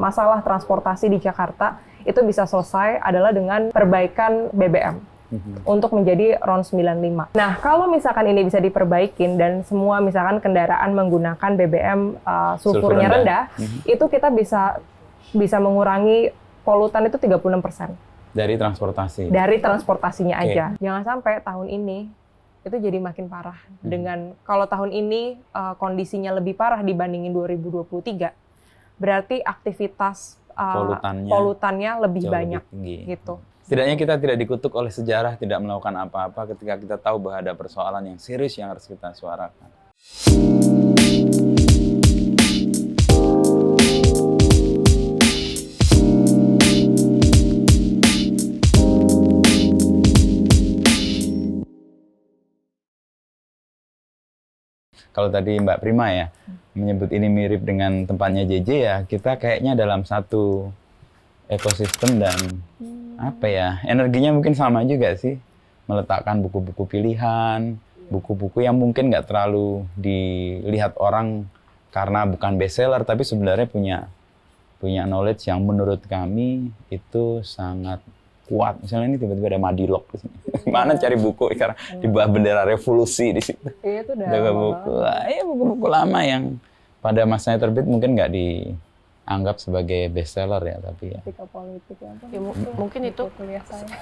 masalah transportasi di Jakarta itu bisa selesai adalah dengan perbaikan BBM untuk menjadi RON 95. Nah, kalau misalkan ini bisa diperbaikin dan semua misalkan kendaraan menggunakan BBM sulfurnya rendah, itu kita bisa mengurangi polutan itu 36%. Dari transportasi? Dari transportasinya aja. Jangan sampai tahun ini itu jadi makin parah. Dengan kalau tahun ini kondisinya lebih parah dibandingin 2023, berarti aktivitas polutannya lebih banyak. Lebih tinggi. Gitu. Setidaknya kita tidak dikutuk oleh sejarah, tidak melakukan apa-apa ketika kita tahu bahwa ada persoalan yang serius yang harus kita suarakan. Kalau tadi Mbak Prima ya menyebut ini mirip dengan tempatnya JJ ya, kita kayaknya dalam satu ekosistem dan apa ya, energinya mungkin sama juga sih. Meletakkan buku-buku pilihan, buku-buku yang mungkin nggak terlalu dilihat orang karena bukan bestseller, tapi sebenarnya punya knowledge yang menurut kami itu sangat kuat. Misalnya ini tiba-tiba ada Madilog di sini. Mana cari buku sekarang di bawah bendera revolusi di situ. Iya, itu udah buku. Buku-buku lama yang pada masanya terbit mungkin nggak dianggap sebagai bestseller ya, tapi ya. Ketika politik ya, mungkin itu kuliah saya.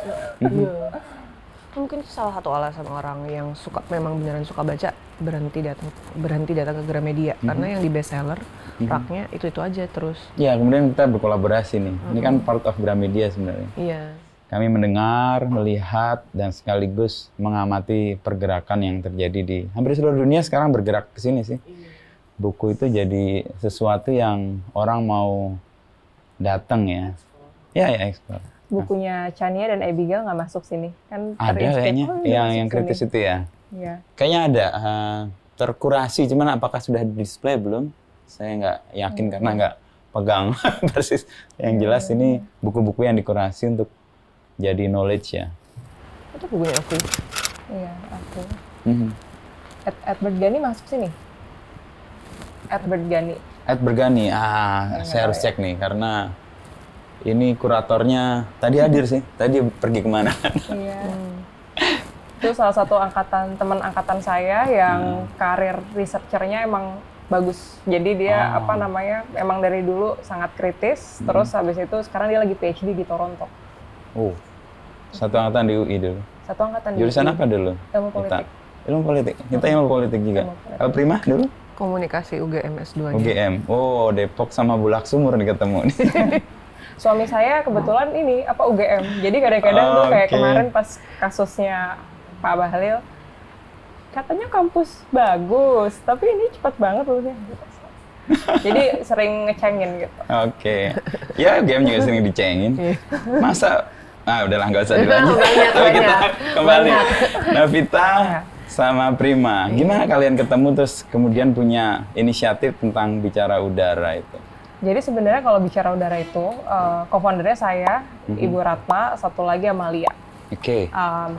Mungkin salah satu alasan orang yang memang beneran suka baca berhenti datang ke Gramedia karena yang di bestseller raknya itu aja terus. Ya, kemudian kita berkolaborasi nih. Ini kan part of Gramedia sebenarnya. Iya. Kami mendengar, melihat, dan sekaligus mengamati pergerakan yang terjadi di hampir seluruh dunia sekarang bergerak ke sini sih. Buku itu jadi sesuatu yang orang mau datang ya. Ya, explore. Bukunya Chania dan Abigail nggak masuk sini. Kan ada kayaknya, yang kritis itu ya. Iya. Kayaknya ada, terkurasi, cuman apakah sudah di-display belum? Saya nggak yakin karena nggak pegang persis. Yang jelas ini buku-buku yang dikurasi untuk jadi knowledge ya. Itu bukunya aku. Iya, aku. Edward Ghani masuk sini. Edward Ghani. Saya harus cek nih karena ini kuratornya tadi hadir sih. Tadi pergi kemana? Iya. Itu salah satu teman angkatan saya yang karir researchernya emang bagus. Jadi dia emang dari dulu sangat kritis. Terus habis itu sekarang dia lagi PhD di Toronto. Oh, satu angkatan di UI dulu. Satu angkatan di UI. Jurusan apa dulu? Ilmu politik. Ilmu politik. Kita ilmu politik juga. Kalau Prima dulu? Komunikasi UGM S2-nya. UGM. Oh, Depok sama Bulak Sumur nih ketemu nih. Suami saya kebetulan UGM. Jadi kadang-kadang tuh kayak kemarin pas kasusnya Pak Bahlil, katanya kampus bagus, tapi ini cepat banget lulusnya. Jadi sering ngecengin gitu. Oke. Ya, UGM juga sering dicengin. Masa udahlah nggak usah dilanjut. Tapi kita kembali. Navita sama Prima, gimana kalian ketemu terus kemudian punya inisiatif tentang Bicara Udara itu? Jadi sebenarnya kalau Bicara Udara itu, co-foundernya saya, Ibu Ratna, satu lagi Amalia. Oke.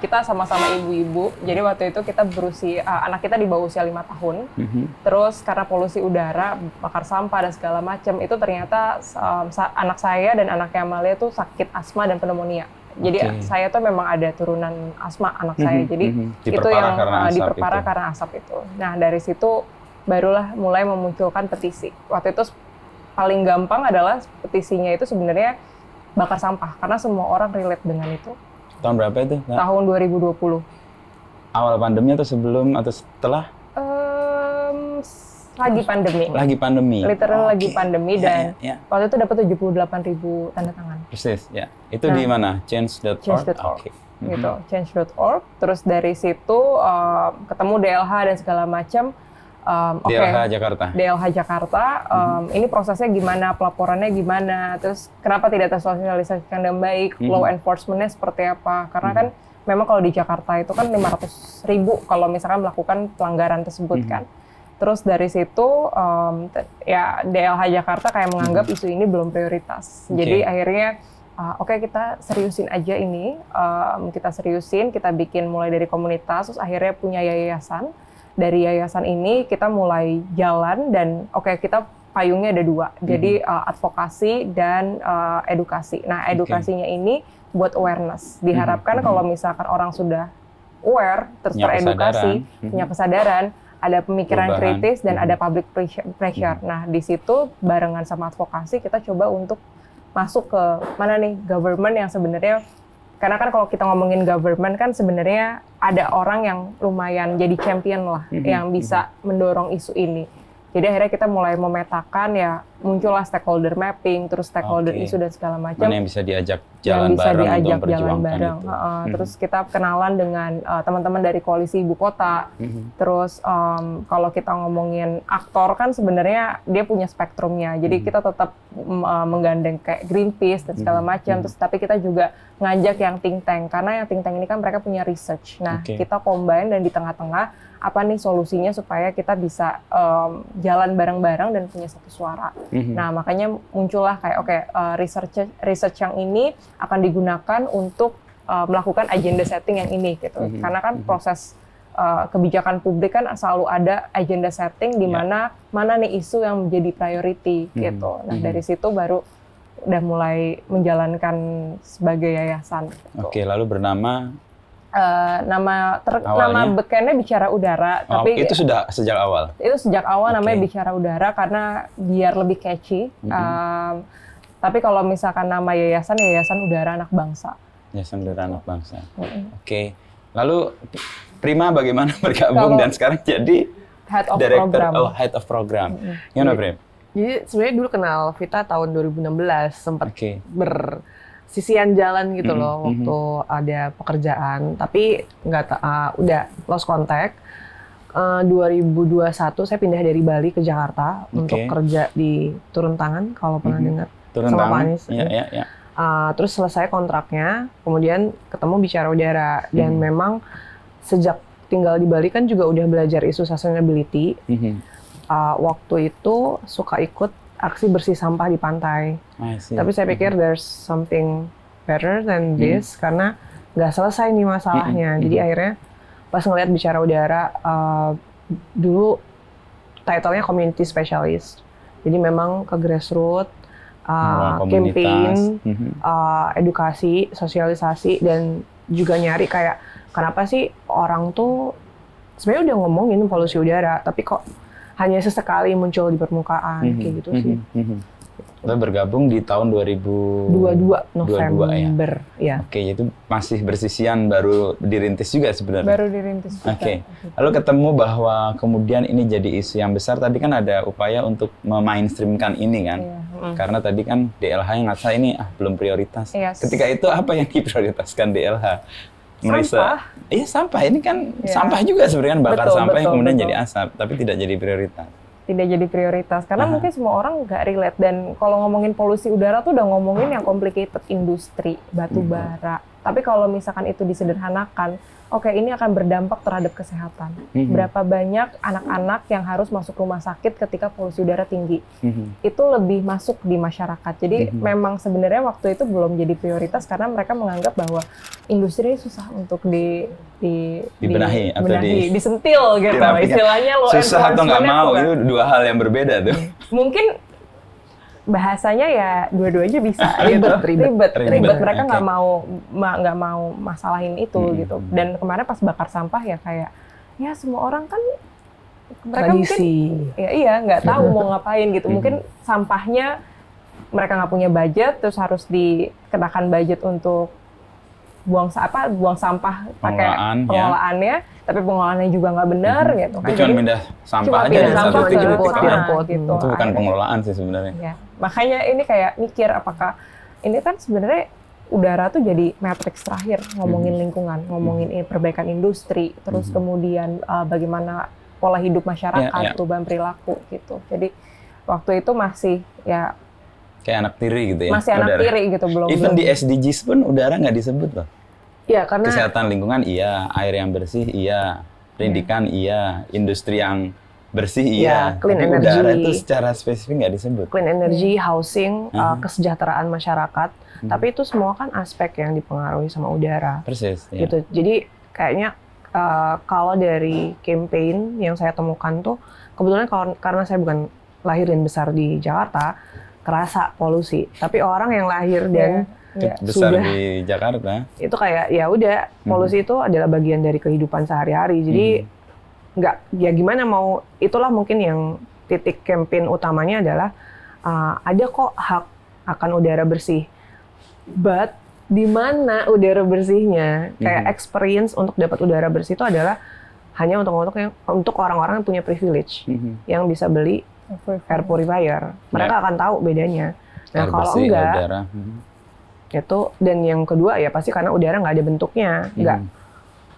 Kita sama-sama ibu-ibu, jadi waktu itu kita anak kita di bawah usia 5 tahun. Terus karena polusi udara, bakar sampah dan segala macam, itu ternyata anak saya dan anaknya Amalia tuh sakit asma dan pneumonia. Jadi saya tuh memang ada turunan asma anak saya, jadi itu yang diperparah karena asap itu. Nah dari situ barulah mulai memunculkan petisi. Waktu itu paling gampang adalah petisinya itu sebenarnya bakar sampah, karena semua orang relate dengan itu. Tahun berapa itu? Tahun 2020. Awal pandemi atau sebelum atau setelah? Lagi pandemi. Lagi pandemi. Literal lagi pandemi dan waktu itu dapat 78.000 tanda tangan. Persis, ya. Itu di mana? Change.org. Gitu, change.org. Terus dari situ ketemu DLH dan segala macam. DLH Jakarta. Ini prosesnya gimana, pelaporannya gimana, terus kenapa tidak tersosialisasikan dengan baik, law enforcement-nya seperti apa, karena kan memang kalau di Jakarta itu kan 500.000 kalau misalkan melakukan pelanggaran tersebut kan. Terus dari situ ya DLH Jakarta kayak menganggap isu ini belum prioritas. Jadi akhirnya kita seriusin aja ini, kita bikin mulai dari komunitas, terus akhirnya punya yayasan. Dari yayasan ini kita mulai jalan dan kita payungnya ada dua. Jadi advokasi dan edukasi. Nah, edukasinya ini buat awareness. Diharapkan kalau misalkan orang sudah aware, terus Punya teredukasi, kesadaran. punya kesadaran, ada pemikiran Perubahan. kritis dan ada public pressure. Nah, di situ barengan sama advokasi kita coba untuk masuk ke mana nih government yang sebenarnya, karena kan kalau kita ngomongin government kan sebenarnya ada orang yang lumayan jadi champion lah yang bisa mendorong isu ini. Jadi akhirnya kita mulai memetakan ya, muncullah stakeholder mapping, terus stakeholder isu dan segala macam. Mana yang bisa diajak jalan bareng untuk memperjuangkan itu. Terus kita kenalan dengan teman-teman dari koalisi ibu kota. Terus kalau kita ngomongin aktor kan sebenarnya dia punya spektrumnya. Jadi kita tetap menggandeng kayak Greenpeace dan segala macam. Terus tapi kita juga ngajak yang think tank, karena yang think tank ini kan mereka punya research. Nah, kita combine dan di tengah-tengah apa nih solusinya supaya kita bisa jalan bareng-bareng dan punya satu suara. Nah, makanya muncullah kayak research yang ini akan digunakan untuk melakukan agenda setting yang ini gitu. Karena kan proses kebijakan publik kan selalu ada agenda setting di mana nih isu yang menjadi priority gitu. Nah, dari situ baru udah mulai menjalankan sebagai yayasan. Oke, lalu bernama nama bekennya Bicara Udara, tapi itu sudah sejak awal. Itu sejak awal namanya Bicara Udara karena biar lebih catchy. Tapi kalau misalkan nama yayasan Udara Anak Bangsa. Yayasan Udara Anak Bangsa. Oke. Lalu Prima bagaimana bergabung dan sekarang jadi Head of Director, Program. Head of Program. Gimana, Prim? Jadi sebenarnya dulu kenal Vita tahun 2016, sempat bersisian jalan gitu loh waktu ada pekerjaan, tapi udah lost contact. 2021 saya pindah dari Bali ke Jakarta untuk kerja di Turun Tangan, kalau pernah dengar. Turun sama Tangan. Pak Anies. Ya. Terus selesai kontraknya, kemudian ketemu Bicara Udara, dan memang sejak tinggal di Bali kan juga udah belajar isu sustainability. Waktu itu suka ikut aksi bersih sampah di pantai. Tapi saya pikir there's something better than this, karena nggak selesai nih masalahnya. Jadi akhirnya pas ngeliat Bicara Udara, dulu title-nya Community Specialist. Jadi memang ke grassroots, campaign, edukasi, sosialisasi, dan juga nyari kayak kenapa sih orang tuh sebenarnya udah ngomongin polusi udara, tapi kok hanya sesekali muncul di permukaan, kayak gitu sih. Kita bergabung di tahun 2022 November, ya. Oke, itu masih bersisian, baru dirintis juga sebenarnya. Baru dirintis. Oke. Lalu ketemu bahwa kemudian ini jadi isu yang besar. Tadi kan ada upaya untuk memainstreamkan ini kan, karena tadi kan DLH yang ngerasa ini belum prioritas. Ketika itu apa yang diprioritaskan DLH? Sampah. Iya, sampah. Ini kan sampah juga sebenarnya, bakar sampah yang kemudian jadi asap, tapi tidak jadi prioritas. Tidak jadi prioritas, karena mungkin semua orang nggak relate. Dan kalau ngomongin polusi udara tuh udah ngomongin yang complicated, industri, batu bara. Tapi kalau misalkan itu disederhanakan, oke, ini akan berdampak terhadap kesehatan. Berapa banyak anak-anak yang harus masuk rumah sakit ketika polusi udara tinggi. Itu lebih masuk di masyarakat. Jadi memang sebenarnya waktu itu belum jadi prioritas karena mereka menganggap bahwa industri ini susah untuk dibenahi atau disentil gitu. Istilahnya low susah atau nggak mau, itu dua hal yang berbeda tuh. Mungkin bahasanya ya dua-duanya bisa ribet. Mereka nggak mau masalahin itu gitu. Dan kemarin pas bakar sampah ya kayak ya semua orang kan mereka tradisi. Mungkin nggak tahu mau ngapain gitu. Mungkin sampahnya mereka nggak punya budget, terus harus dikenakan budget untuk buang sampah pakai pengelolaannya, tapi pengelolaannya juga nggak benar gitu kan. Cuma pindah sampah aja dari satu titik gitu. Itu bukan pengelolaan sih sebenarnya. Ya. Makanya ini kayak mikir apakah ini kan sebenarnya udara tuh jadi matriks terakhir ngomongin lingkungan, ngomongin perbaikan industri, terus kemudian bagaimana pola hidup masyarakat, perubahan perilaku gitu. Jadi waktu itu masih ya kayak anak tiri gitu ya. Masih anak tiri gitu, belum. Even di SDGs pun udara nggak disebut loh. Iya, karena kesehatan lingkungan iya, air yang bersih iya, pendidikan iya, industri yang bersih iya, clean tapi energy. Udara itu secara spesifik nggak disebut. Clean energy, housing, kesejahteraan masyarakat, tapi itu semua kan aspek yang dipengaruhi sama udara. Persis. Gitu. Jadi kayaknya kalau dari campaign yang saya temukan tuh, kebetulan karena saya bukan lahir dan besar di Jakarta kerasa polusi. Tapi orang yang lahir dan besar sudah di Jakarta itu kayak ya udah polusi itu adalah bagian dari kehidupan sehari-hari. Jadi nggak ya gimana mau, itulah mungkin yang titik campaign utamanya adalah ada kok hak akan udara bersih. But di mana udara bersihnya? Kayak experience untuk dapat udara bersih itu adalah hanya untuk orang-orang yang punya privilege, yang bisa beli air purifier. Mereka akan tahu bedanya. Nah, air kalau bersih, enggak, udara. itu, dan yang kedua ya pasti karena udara nggak ada bentuknya, nggak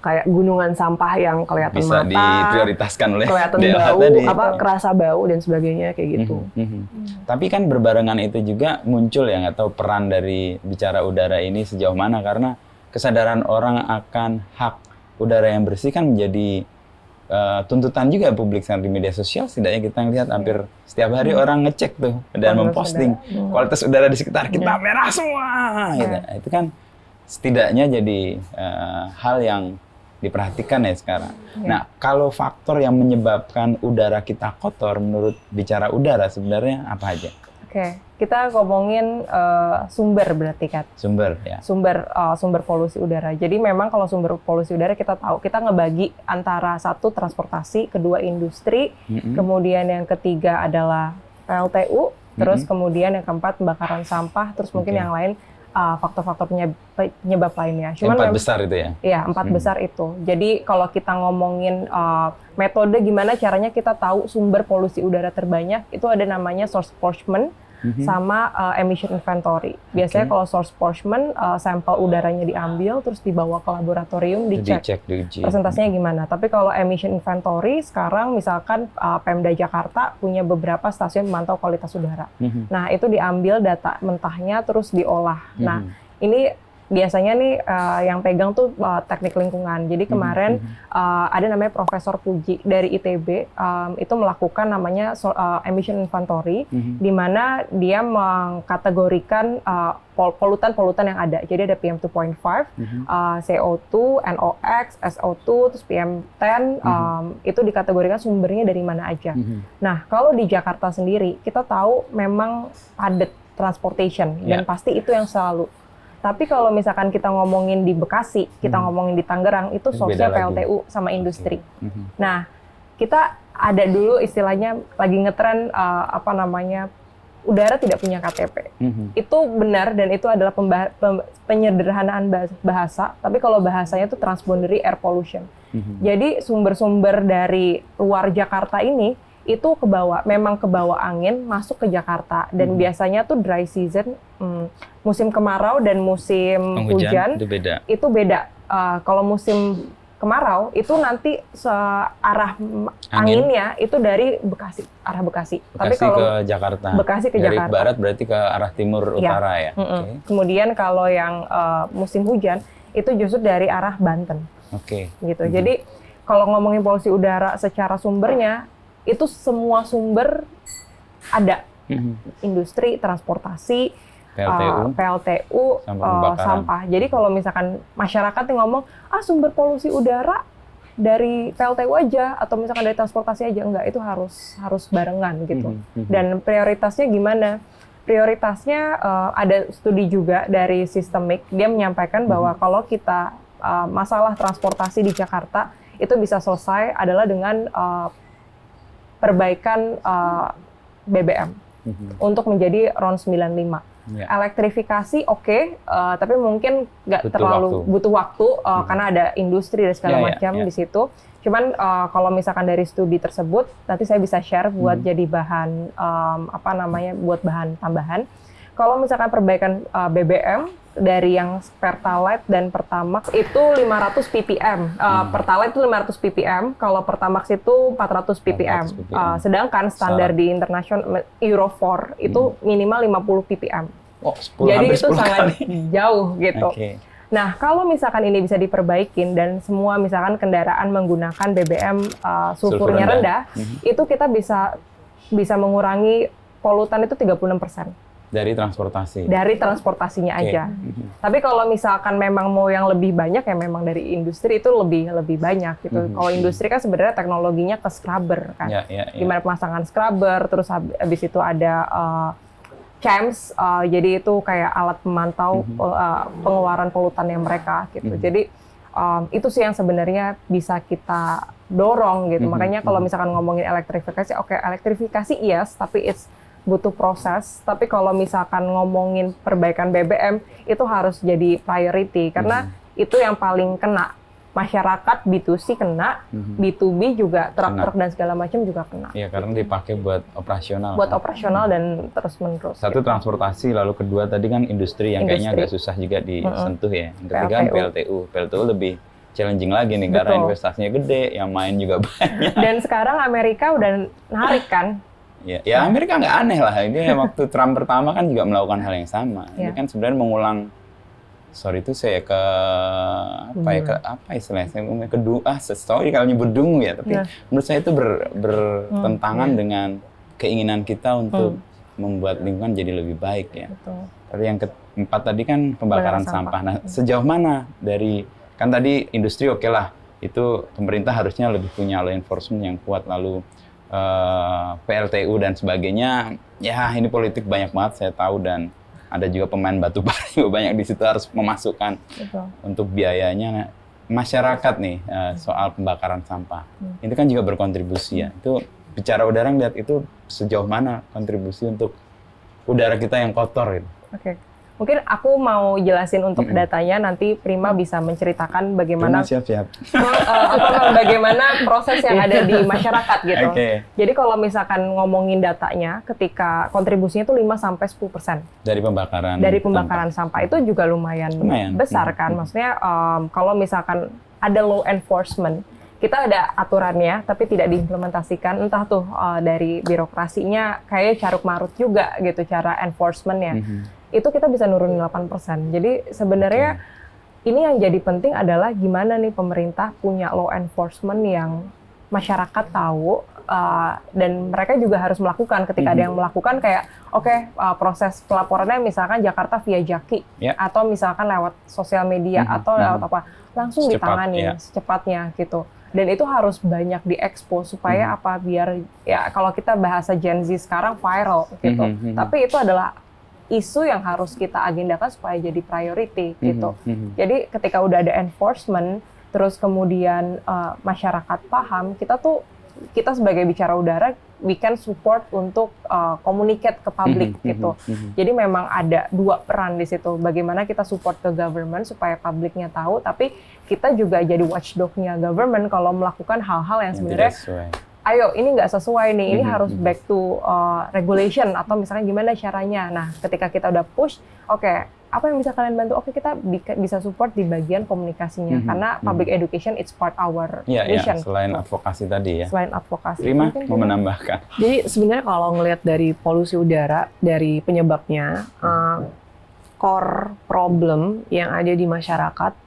kayak gunungan sampah yang kelihatan bisa mata, diprioritaskan oleh kelihatan DLH bau, tadi. kerasa bau dan sebagainya kayak gitu. Tapi kan berbarengan itu juga muncul ya, nggak tahu peran dari bicara udara ini sejauh mana, karena kesadaran orang akan hak udara yang bersih kan menjadi tuntutan juga publik di media sosial. Setidaknya kita ngelihat hampir setiap hari orang ngecek tuh dan memposting kualitas udara di sekitar kita merah semua. Gitu. Itu kan setidaknya jadi hal yang diperhatikan ya sekarang. Nah, kalau faktor yang menyebabkan udara kita kotor menurut bicara udara sebenarnya apa aja? Oke, kita ngomongin sumber berarti kan? Sumber, ya. Sumber polusi udara. Jadi memang kalau sumber polusi udara kita tahu, kita ngebagi antara satu transportasi, kedua industri, kemudian yang ketiga adalah PLTU, terus kemudian yang keempat pembakaran sampah, terus mungkin yang lain faktor-faktor penyebab lainnya. Cuman 4 besar itu ya? Iya, 4 besar itu. Jadi kalau kita ngomongin metode gimana caranya kita tahu sumber polusi udara terbanyak, itu ada namanya source apportionment sama emission inventory. Biasanya kalau source apportionment, sampel udaranya diambil, terus dibawa ke laboratorium, dicek presentasinya gimana. Tapi kalau emission inventory, sekarang misalkan Pemda Jakarta punya beberapa stasiun memantau kualitas udara. Nah, itu diambil data mentahnya, terus diolah. Nah, ini biasanya nih yang pegang tuh teknik lingkungan. Jadi kemarin ada namanya Profesor Puji dari ITB, itu melakukan namanya emission inventory, di mana dia mengkategorikan polutan-polutan yang ada. Jadi ada PM2.5, CO2, NOx, SO2, terus PM10, itu dikategorikan sumbernya dari mana aja. Nah, kalau di Jakarta sendiri, kita tahu memang padat transportation, dan pasti itu yang selalu. Tapi kalau misalkan kita ngomongin di Bekasi, kita ngomongin di Tangerang, itu source-nya PLTU sama industri. Nah, kita ada dulu istilahnya lagi ngetren udara tidak punya KTP. Itu benar dan itu adalah penyederhanaan bahasa, tapi kalau bahasanya itu transboundary air pollution. Jadi sumber-sumber dari luar Jakarta ini itu memang kebawa angin masuk ke Jakarta, dan biasanya tuh dry season, musim kemarau dan musim hujan itu beda. Kalau musim kemarau itu nanti arah anginnya itu dari arah Bekasi. Tapi kalau ke Jakarta. Bekasi ke dari Jakarta. Barat berarti ke arah timur utara ya. Kemudian kalau yang musim hujan itu justru dari arah Banten. Gitu. Jadi kalau ngomongin polusi udara secara sumbernya, itu semua sumber ada. Industri, transportasi, PLTU, sampah. Jadi kalau misalkan masyarakat yang ngomong, sumber polusi udara dari PLTU aja, atau misalkan dari transportasi aja, enggak, itu harus barengan gitu. Dan prioritasnya gimana? Prioritasnya ada studi juga dari Systemic, dia menyampaikan bahwa kalau kita masalah transportasi di Jakarta, itu bisa selesai adalah dengan perbaikan BBM untuk menjadi RON 95. Elektrifikasi tapi mungkin nggak terlalu butuh waktu karena ada industri dan segala macam di situ. Cuman kalau misalkan dari studi tersebut, nanti saya bisa share buat jadi bahan buat bahan tambahan. Kalau misalkan perbaikan BBM dari yang Pertalite dan Pertamax itu 500 ppm. Pertalite itu 500 ppm, kalau Pertamax itu 400 ppm. Sedangkan standar di internasional Euro 4 itu minimal 50 ppm. Jadi itu sangat jauh gitu. Nah, kalau misalkan ini bisa diperbaikin dan semua misalkan kendaraan menggunakan BBM sulfurnya rendah, itu kita bisa mengurangi polutan itu 36%. Dari transportasi. Dari transportasinya Oke. aja. Tapi kalau misalkan memang mau yang lebih banyak ya memang dari industri itu lebih banyak gitu. Kalau industri kan sebenarnya teknologinya ke scrubber kan. Gimana pemasangan scrubber, terus habis itu ada CHAMS, jadi itu kayak alat pemantau pengeluaran polutannya mereka gitu. Jadi itu sih yang sebenarnya bisa kita dorong gitu. Makanya kalau misalkan ngomongin elektrifikasi, oke, elektrifikasi yes, tapi it's butuh proses. Tapi kalau misalkan ngomongin perbaikan BBM, itu harus jadi priority karena itu yang paling kena. Masyarakat B2C kena, B2B juga truk-truk dan segala macam juga kena. Iya, karena dipakai buat operasional. Buat operasional dan terus-menerus. Satu gitu. transportasi, lalu kedua tadi kan industri yang kayaknya agak susah juga disentuh ya. Yang ketiga kan PLTU. PLTU lebih challenging lagi nih karena investasinya gede, yang main juga banyak. Dan sekarang Amerika udah narik kan. Ya Amerika nggak aneh lah. Ini waktu Trump pertama kan juga melakukan hal yang sama. Ini kan sebenarnya mengulang, sorry itu saya ke apa istilahnya? Saya kedua, sorry kalau nyebut dungu ya. Tapi menurut saya itu bertentangan dengan keinginan kita untuk membuat lingkungan jadi lebih baik ya. Tapi yang keempat tadi kan pembakaran sampah. Nah, sejauh mana dari kan tadi industri oke lah, itu pemerintah harusnya lebih punya law enforcement yang kuat, lalu PLTU dan sebagainya, ya ini politik banyak banget saya tahu, dan ada juga pemain batu bara juga banyak di situ harus memasukkan untuk biayanya. Nah, masyarakat nih soal pembakaran sampah, itu kan juga berkontribusi ya. Itu bicara udara ngeliat itu sejauh mana kontribusi untuk udara kita yang kotor gitu. Oke. Mungkin aku mau jelasin untuk datanya, nanti Prima bisa menceritakan bagaimana siap-siap. Bagaimana proses yang ada di masyarakat gitu. Okay. Jadi kalau misalkan ngomongin datanya, ketika kontribusinya itu 5-10% dari pembakaran. Dari pembakaran sampah itu juga lumayan besar kan. Maksudnya kalau misalkan ada law enforcement, kita ada aturannya tapi tidak diimplementasikan, entah tuh dari birokrasinya kayak caruk marut juga gitu cara enforcementnya. Itu kita bisa nurunin 8%. Jadi sebenarnya ini yang jadi penting adalah gimana nih pemerintah punya law enforcement yang masyarakat tahu, dan mereka juga harus melakukan ketika ada yang melakukan kayak proses pelaporannya misalkan Jakarta via Jaki atau misalkan lewat sosial media atau lewat apa, langsung ditangani secepatnya gitu. Dan itu harus banyak diekspos supaya apa, biar ya kalau kita bahasa Gen Z sekarang viral gitu. Tapi itu adalah isu yang harus kita agendakan supaya jadi priority gitu. Jadi ketika udah ada enforcement, terus kemudian masyarakat paham, kita sebagai bicara udara, we can support untuk communicate ke publik gitu. Jadi memang ada dua peran di situ. Bagaimana kita support ke government supaya publiknya tahu, tapi kita juga jadi watchdog-nya government kalau melakukan hal-hal yang sebenarnya ayo ini nggak sesuai nih, ini harus back to regulation atau misalnya gimana caranya. Nah, ketika kita udah push, apa yang bisa kalian bantu? Kita bisa support di bagian komunikasinya karena public education it's part our mission. Selain advokasi tadi ya. Selain advokasi. Prima mau menambahkan. Jadi sebenarnya kalau ngelihat dari polusi udara, dari penyebabnya, core problem yang ada di masyarakat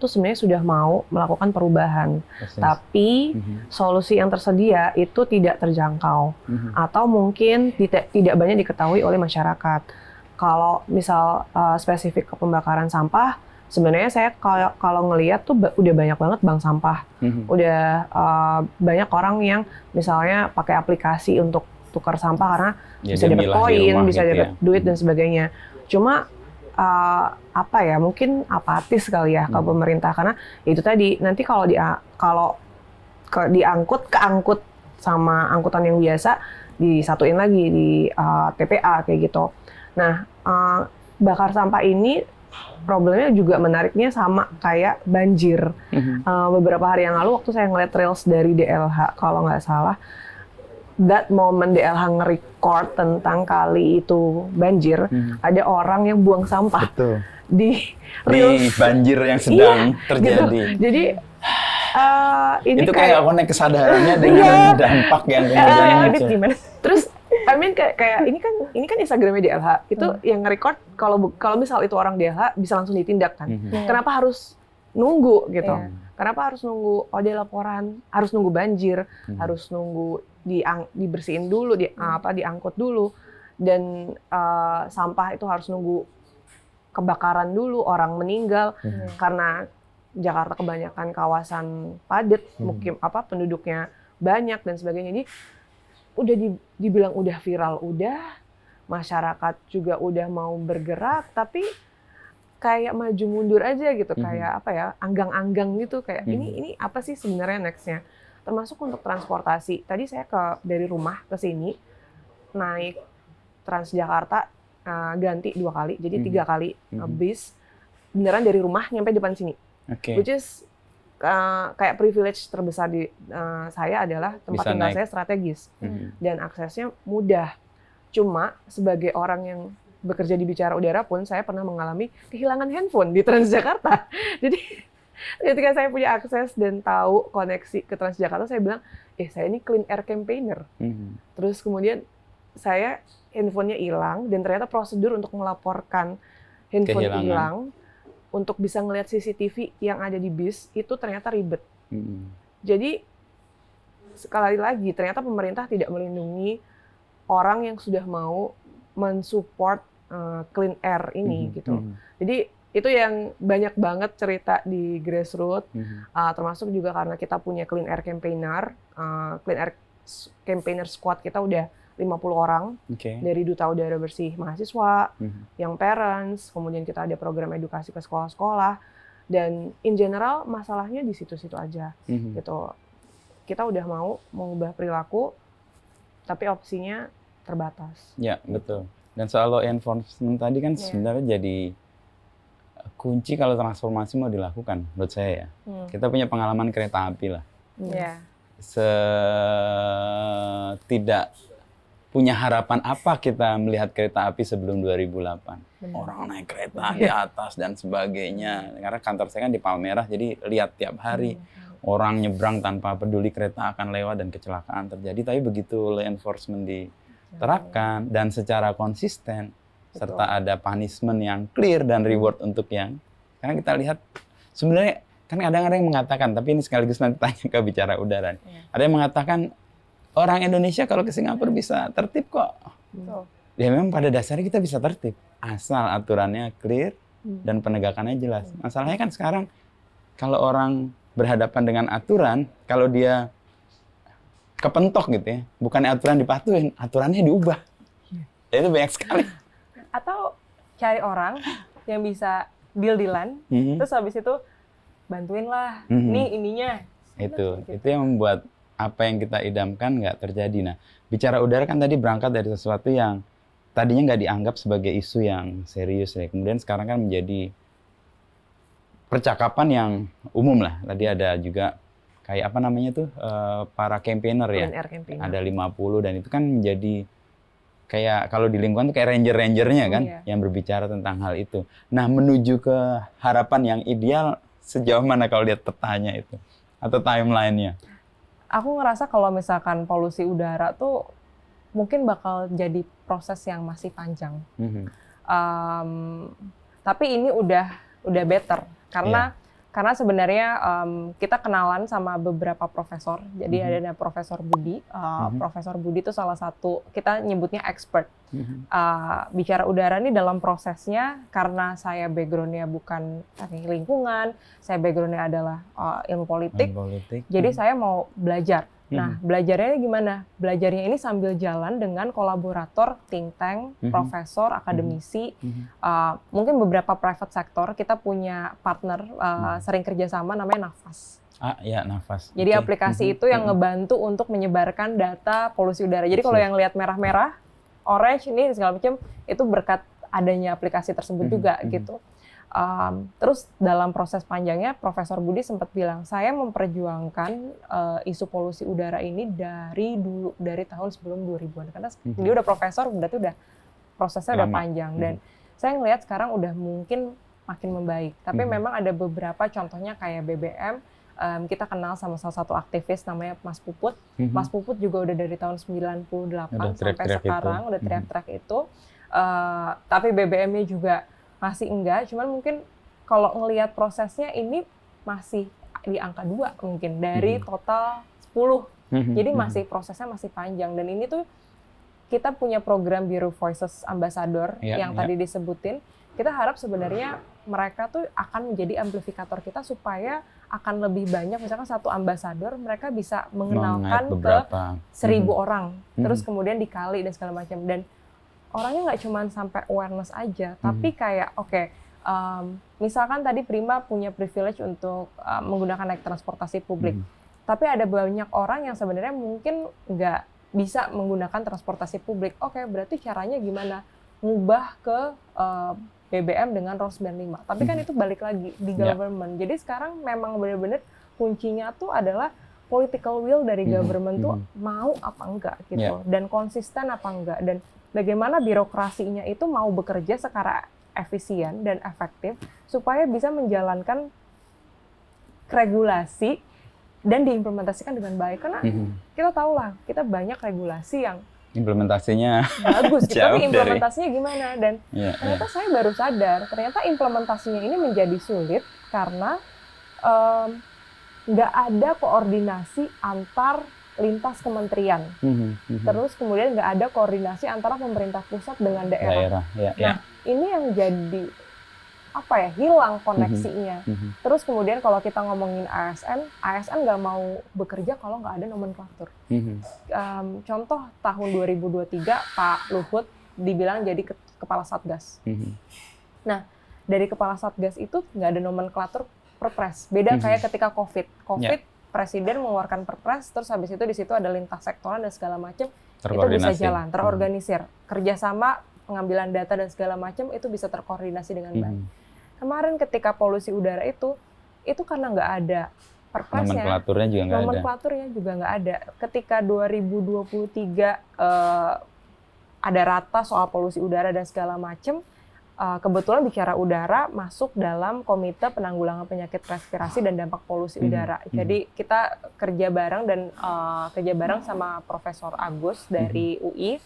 tuh sebenarnya sudah mau melakukan perubahan, tapi solusi yang tersedia itu tidak terjangkau atau mungkin tidak banyak diketahui oleh masyarakat. Kalau misal spesifik ke pembakaran sampah, sebenarnya saya kalau ngelihat tuh udah banyak banget bank sampah, udah banyak orang yang misalnya pakai aplikasi untuk tukar sampah karena bisa dapat koin, bisa dapat duit dan sebagainya. Cuma mungkin apatis kali ya ke pemerintah, karena itu tadi nanti kalau keangkut sama angkutan yang biasa disatuin lagi di TPA kayak gitu. Nah, bakar sampah ini problemnya juga menariknya sama kayak banjir. Beberapa hari yang lalu waktu saya ngeliat reels dari DLH kalau nggak salah, that moment DLH nge-record tentang kali itu banjir, ada orang yang buang sampah di banjir yang sedang terjadi. Gitu. Jadi ini itu kayak connect kesadarannya dengan dampak yang kemudian muncul. Terus kayak ini kan Instagramnya DLH itu yang nge-record, kalau misal itu orang DLH bisa langsung ditindak kan. Kenapa harus nunggu gitu? Kenapa harus nunggu ada laporan, harus nunggu banjir, harus nunggu dibersihin dulu, diangkut dulu. dan sampah itu harus nunggu kebakaran dulu, orang meninggal karena Jakarta kebanyakan kawasan padat, mungkin penduduknya banyak dan sebagainya. Jadi udah dibilang udah viral, masyarakat juga udah mau bergerak, tapi kayak maju mundur aja gitu, kayak anggang-anggang gitu, kayak ini apa sih sebenarnya nextnya? Termasuk untuk transportasi. Tadi saya dari rumah ke sini naik Transjakarta ganti 2 kali, jadi 3 kali bis beneran dari rumah nyampe depan sini. Which is kayak privilege terbesar di saya adalah tempat tinggal saya strategis dan aksesnya mudah. Cuma sebagai orang yang bekerja di Bicara Udara pun saya pernah mengalami kehilangan handphone di Transjakarta. Jadi ketika saya punya akses dan tahu koneksi ke Transjakarta, saya bilang, saya ini clean air campaigner. Terus kemudian saya handphonenya hilang dan ternyata prosedur untuk melaporkan handphone hilang untuk bisa ngelihat CCTV yang ada di bis itu ternyata ribet. Jadi sekali lagi ternyata pemerintah tidak melindungi orang yang sudah mau mensupport clean air ini gitu. Jadi itu yang banyak banget cerita di grassroots, termasuk juga karena kita punya clean air campaigner squad kita udah 50 orang dari Duta Udara Bersih mahasiswa, yang parents, kemudian kita ada program edukasi ke sekolah-sekolah, dan in general masalahnya di situ-situ aja gitu. Kita udah mau mengubah perilaku, tapi opsinya terbatas. Ya, betul. Dan soal law enforcement tadi kan sebenarnya jadi kunci kalau transformasi mau dilakukan, menurut saya ya. Kita punya pengalaman kereta api lah. Tidak punya harapan apa kita melihat kereta api sebelum 2008. Orang naik kereta di atas dan sebagainya. Karena kantor saya kan di Palmerah, jadi lihat tiap hari. Orang nyebrang tanpa peduli kereta akan lewat dan kecelakaan terjadi. Tapi begitu law enforcement diterapkan dan secara konsisten, serta ada punishment yang clear dan reward untuk yang... Karena kita lihat, sebenarnya kan kadang-kadang yang mengatakan, tapi ini sekaligus nanti tanya ke Bicara Udara. Ada yang mengatakan, orang Indonesia kalau ke Singapura bisa tertib kok. Ya memang pada dasarnya kita bisa tertib. Asal aturannya clear dan penegakannya jelas. Masalahnya kan sekarang, kalau orang berhadapan dengan aturan, kalau dia kepentok gitu ya, bukan aturan dipatuhin, aturannya diubah. Itu banyak sekali. Atau cari orang yang bisa deal-dealan, terus habis itu bantuin lah, nih ininya. Itu yang membuat apa yang kita idamkan nggak terjadi. Nah, Bicara Udara kan tadi berangkat dari sesuatu yang tadinya nggak dianggap sebagai isu yang serius ya. Kemudian sekarang kan menjadi percakapan yang umum lah. Tadi ada juga kayak apa namanya tuh para campaigner ya. Ada 50 dan itu kan menjadi kayak kalau di lingkungan tuh kayak ranger-rangernya kan yang berbicara tentang hal itu. Nah, menuju ke harapan yang ideal sejauh mana kalau lihat petanya itu atau timeline-nya? Aku ngerasa kalau misalkan polusi udara tuh mungkin bakal jadi proses yang masih panjang. Tapi ini udah better karena sebenarnya kita kenalan sama beberapa profesor. Jadi ada Profesor Budi. Profesor Budi itu salah satu, kita nyebutnya expert. Bicara Udara ini dalam prosesnya, karena saya background-nya bukan teknik lingkungan, saya background-nya adalah ilmu politik. Jadi saya mau belajar. Nah, belajarnya gimana? Belajarnya ini sambil jalan dengan kolaborator, think tank, profesor, akademisi, mungkin beberapa private sector. Kita punya partner sering kerjasama namanya Nafas. Nafas. Jadi aplikasi itu yang ngebantu untuk menyebarkan data polusi udara. Jadi kalau yang lihat merah-merah, orange ini segala macam, itu berkat adanya aplikasi tersebut juga gitu. Terus dalam proses panjangnya, Profesor Budi sempat bilang, saya memperjuangkan isu polusi udara ini dari tahun sebelum 2000-an. Karena dia udah profesor, berarti udah prosesnya udah panjang. Dan saya ngelihat sekarang udah mungkin makin membaik. Tapi memang ada beberapa contohnya kayak BBM, kita kenal sama salah satu aktivis namanya Mas Puput. Mas Puput juga udah dari tahun 98 sampai sekarang, udah teriak-teriak itu. Tapi BBM-nya juga masih enggak, cuman mungkin kalau ngelihat prosesnya ini masih di angka 2 mungkin dari total 10. Jadi prosesnya masih panjang dan ini tuh kita punya program Biru Voices Ambassador yang Iya. tadi disebutin. Kita harap sebenarnya mereka tuh akan menjadi amplifikator kita supaya akan lebih banyak, misalkan satu ambasador mereka bisa mengenalkan ke 1.000 orang, terus kemudian dikali dan segala macam. Dan orangnya nggak cuma sampai awareness aja, tapi kayak misalkan tadi Prima punya privilege untuk menggunakan naik transportasi publik, tapi ada banyak orang yang sebenarnya mungkin nggak bisa menggunakan transportasi publik. Oke, berarti caranya gimana? Ngubah ke BBM dengan ROS 95. Tapi kan itu balik lagi di government. Jadi sekarang memang benar-benar kuncinya tuh adalah political will dari government tuh mau apa enggak gitu. Dan konsisten apa enggak. Dan bagaimana birokrasinya itu mau bekerja secara efisien dan efektif supaya bisa menjalankan regulasi dan diimplementasikan dengan baik. Karena kita tahu lah, kita banyak regulasi yang implementasinya bagus, gitu, tapi jauh implementasinya gimana? Dan ternyata saya baru sadar, ternyata implementasinya ini menjadi sulit karena nggak ada koordinasi antar lintas kementerian. Terus kemudian nggak ada koordinasi antara pemerintah pusat dengan daerah. Nah, ini yang jadi hilang koneksinya. Terus kemudian kalau kita ngomongin ASN nggak mau bekerja kalau nggak ada nomenklatur. Contoh tahun 2023 Pak Luhut dibilang jadi kepala Satgas. Nah, dari kepala Satgas itu nggak ada nomenklatur perpres. Beda kayak ketika COVID. Presiden mengeluarkan perpres, terus habis itu di situ ada lintas sektoral dan segala macam. Itu bisa jalan, terorganisir. Kerjasama, pengambilan data dan segala macam itu bisa terkoordinasi dengan baik. Kemarin ketika polusi udara itu karena nggak ada perpresnya, nomenklaturnya juga nggak ada. Ketika 2023 ada rata soal polusi udara dan segala macam, kebetulan bicara udara masuk dalam Komite Penanggulangan Penyakit Respirasi dan Dampak Polusi Udara. Jadi kita kerja bareng sama Profesor Agus dari UI.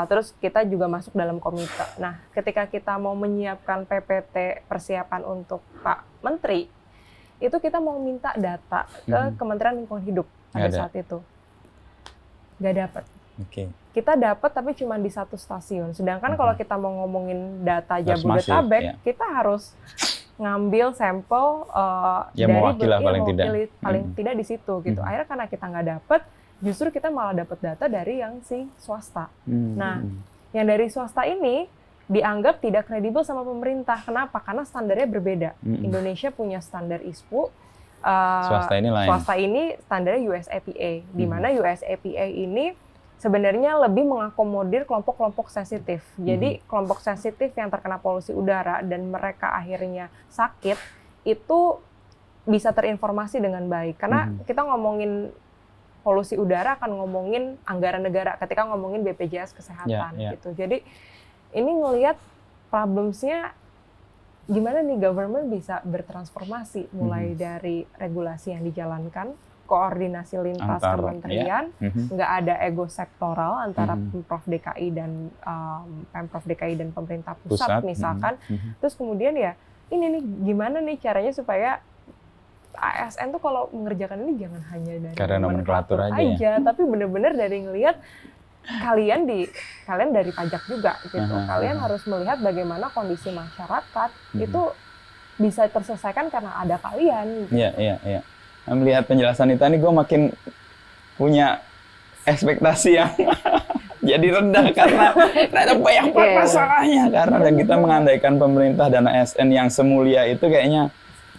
Terus kita juga masuk dalam komite. Nah, ketika kita mau menyiapkan PPT persiapan untuk Pak Menteri, itu kita mau minta data ke Kementerian Lingkungan Hidup pada saat itu. Nggak dapat. Kita dapat tapi cuma di satu stasiun. Sedangkan kalau kita mau ngomongin data Jabodetabek, kita harus ngambil sampel dari paling tidak di situ gitu. Akhirnya karena kita nggak dapat, justru kita malah dapat data dari yang swasta. Nah, yang dari swasta ini dianggap tidak kredibel sama pemerintah. Kenapa? Karena standarnya berbeda. Indonesia punya standar ISPU, swasta ini lain. Swasta ini standarnya US EPA, di mana US EPA ini sebenarnya lebih mengakomodir kelompok-kelompok sensitif. Jadi kelompok sensitif yang terkena polusi udara dan mereka akhirnya sakit, itu bisa terinformasi dengan baik. Karena kita ngomongin polusi udara akan ngomongin anggaran negara ketika ngomongin BPJS Kesehatan gitu. Jadi ini ngelihat problemsnya gimana nih government bisa bertransformasi mulai dari regulasi yang dijalankan, koordinasi lintas kementerian, nggak ada ego sektoral antara Pemprov DKI dan pemerintah pusat misalkan. Terus kemudian ini nih gimana nih caranya supaya ASN tuh kalau mengerjakan ini jangan hanya dari nomenklatur aja, tapi benar-benar dari ngelihat kalian dari pajak juga gitu. Kalian harus melihat bagaimana kondisi masyarakat itu bisa terselesaikan karena ada kalian. Gitu. Iya. Melihat penjelasan itu nih gue makin punya ekspektasi yang jadi rendah karena ada banyak masalahnya karena dan kita mengandaikan pemerintah dan ASN yang semulia itu kayaknya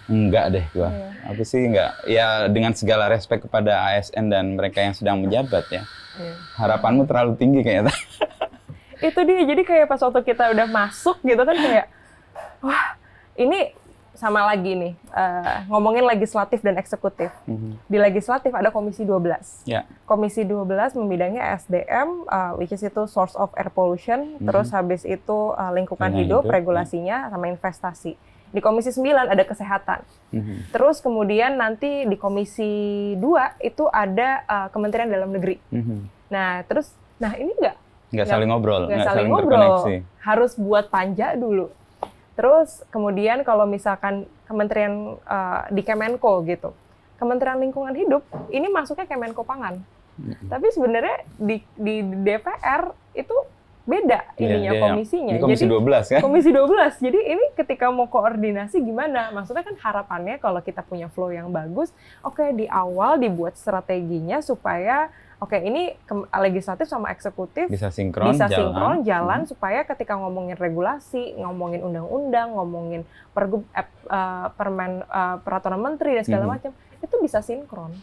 enggak deh gua. Aku sih enggak. Ya dengan segala respek kepada ASN dan mereka yang sedang menjabat ya. Harapanmu terlalu tinggi kayaknya. Itu dia. Jadi kayak pas waktu kita udah masuk gitu kan kayak wah, ini sama lagi nih ngomongin legislatif dan eksekutif. Di legislatif ada Komisi 12. Komisi 12 membidangi SDM which is itu source of air pollution, terus habis itu lingkungan hidup, regulasinya sama investasi. Di Komisi 9 ada kesehatan. Terus kemudian nanti di Komisi 2 itu ada Kementerian Dalam Negeri. Nah, ini nggak saling ngobrol, nggak saling ngobrol. Harus buat panja dulu. Terus kemudian kalau misalkan kementerian di Kemenko gitu. Kementerian Lingkungan Hidup ini masuknya Kemenko Pangan. Tapi sebenarnya di DPR itu beda ininya Iya. komisinya. Ini komisi 12 kan? Komisi 12. Jadi ini ketika mau koordinasi gimana? Maksudnya kan harapannya kalau kita punya flow yang bagus, di awal dibuat strateginya supaya ini legislatif sama eksekutif Bisa sinkron, jalan supaya ketika ngomongin regulasi, ngomongin undang-undang, ngomongin peraturan menteri dan segala macam, itu bisa sinkron.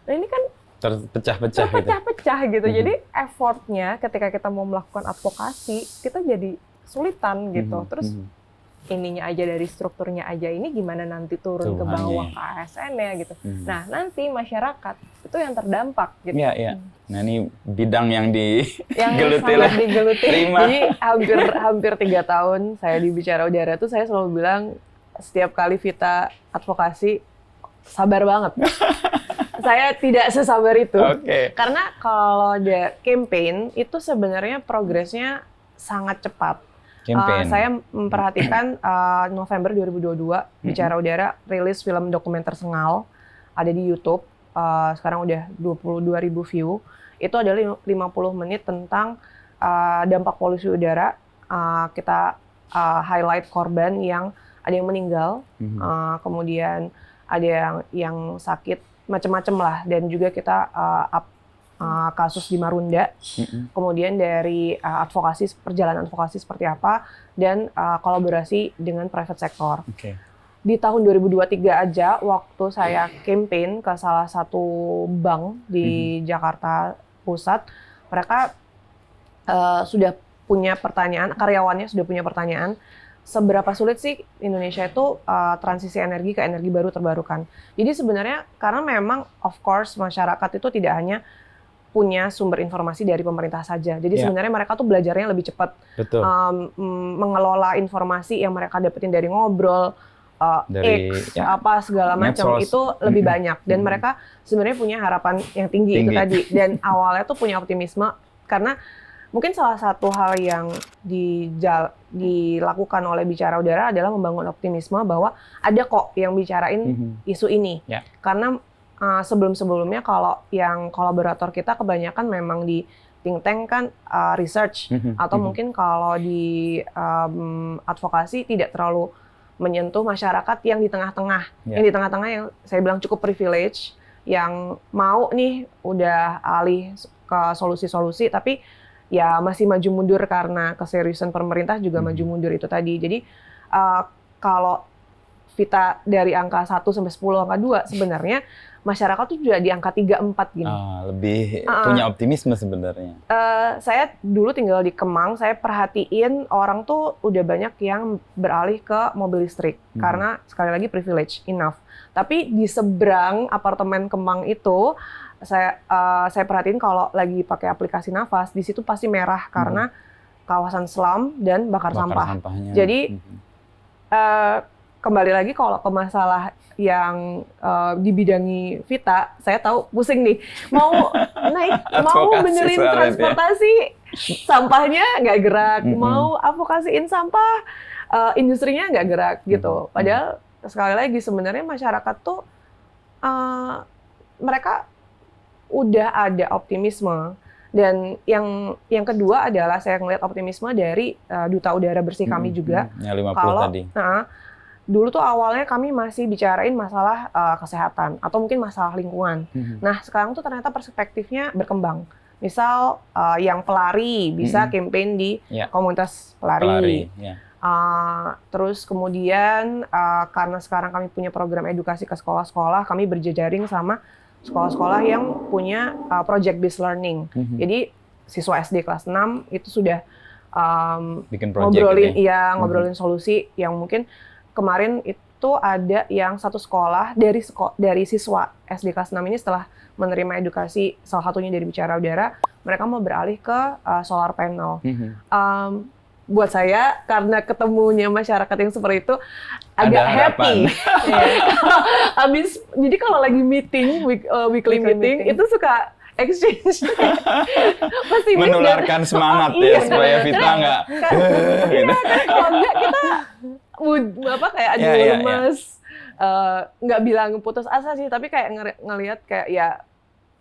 Dan ini kan terpecah-pecah gitu. Jadi effortnya ketika kita mau melakukan advokasi, kita jadi kesulitan gitu. Terus ininya aja dari strukturnya aja ini gimana nanti turun ke bawah ke ASN-nya gitu. Nah, nanti masyarakat itu yang terdampak gitu. Iya. Nah, ini bidang yang digeluti lah. Prima. Jadi hampir 3 tahun saya di Bicara Udara tuh saya selalu bilang setiap kali Vita advokasi sabar banget. Saya tidak sesabar itu. Karena kalau ada campaign itu sebenarnya progresnya sangat cepat. Saya memperhatikan November 2022 Bicara Udara rilis film dokumenter Sengal, ada di YouTube. Sekarang udah 22.000 view. Itu adalah 50 menit tentang dampak polusi udara. Kita highlight korban yang ada yang meninggal, kemudian ada yang sakit, macam-macam lah. Dan juga kita kasus di Marunda, kemudian dari perjalanan advokasi seperti apa, dan kolaborasi dengan private sector. Di tahun 2023 aja, waktu saya campaign ke salah satu bank di Jakarta Pusat, mereka sudah punya pertanyaan, karyawannya sudah punya pertanyaan, seberapa sulit sih Indonesia itu transisi energi ke energi baru terbarukan. Jadi sebenarnya karena memang of course masyarakat itu tidak hanya punya sumber informasi dari pemerintah saja. Jadi sebenarnya mereka tuh belajarnya lebih cepat. Mengelola informasi yang mereka dapetin dari ngobrol, dari segala macam itu lebih banyak. Dan mereka sebenarnya punya harapan yang tinggi. Itu tadi. Dan awalnya tuh punya optimisme karena mungkin salah satu hal yang dilakukan oleh Bicara Udara adalah membangun optimisme bahwa ada kok yang bicarain isu ini. Karena sebelum-sebelumnya kalau yang kolaborator kita kebanyakan memang di think tank kan research, atau mungkin kalau di advokasi tidak terlalu menyentuh masyarakat yang di tengah-tengah. Yang di tengah-tengah yang saya bilang cukup privilege, yang mau nih udah alih ke solusi-solusi, tapi ya masih maju mundur karena keseriusan pemerintah juga maju mundur itu tadi. Jadi kalau Vita dari angka 1 sampai 10 angka 2 sebenarnya masyarakat tuh juga di angka 3-4 gini. Lebih punya optimisme sebenarnya. Saya dulu tinggal di Kemang, saya perhatiin orang tuh udah banyak yang beralih ke mobil listrik karena sekali lagi privilege enough. Tapi di seberang apartemen Kemang itu saya perhatiin kalau lagi pakai aplikasi Nafas, di situ pasti merah karena kawasan slum dan bakar sampah. Jadi kembali lagi kalau ke masalah yang dibidangi Vita, saya tahu pusing nih. Mau benerin transportasi, sampahnya nggak gerak. Mau advokasiin sampah, industrinya nggak gerak gitu. Padahal sekali lagi sebenarnya masyarakat tuh mereka udah ada optimisme. Dan yang kedua adalah saya ngelihat optimisme dari Duta Udara Bersih kami juga. Yang 50 tadi. Dulu tuh awalnya kami masih bicarain masalah kesehatan atau mungkin masalah lingkungan. Nah, sekarang tuh ternyata perspektifnya berkembang. Misal yang pelari bisa campaign di komunitas pelari. Terus kemudian karena sekarang kami punya program edukasi ke sekolah-sekolah, kami berjejaring sama sekolah-sekolah yang punya project based learning. Jadi siswa SD kelas 6 itu sudah bikin project ngobrolin solusi yang mungkin kemarin itu ada yang satu sekolah dari siswa SD kelas 6 ini setelah menerima edukasi salah satunya dari Bicara Udara, mereka mau beralih ke solar panel. Buat saya karena ketemunya masyarakat yang seperti itu agak happy. Jadi kalau lagi meeting weekly meeting itu suka exchange pasti menularkan semangat supaya Vita nggak kalau enggak kita kayak lemes, nggak bilang putus asa sih, tapi kayak ngelihat kayak ya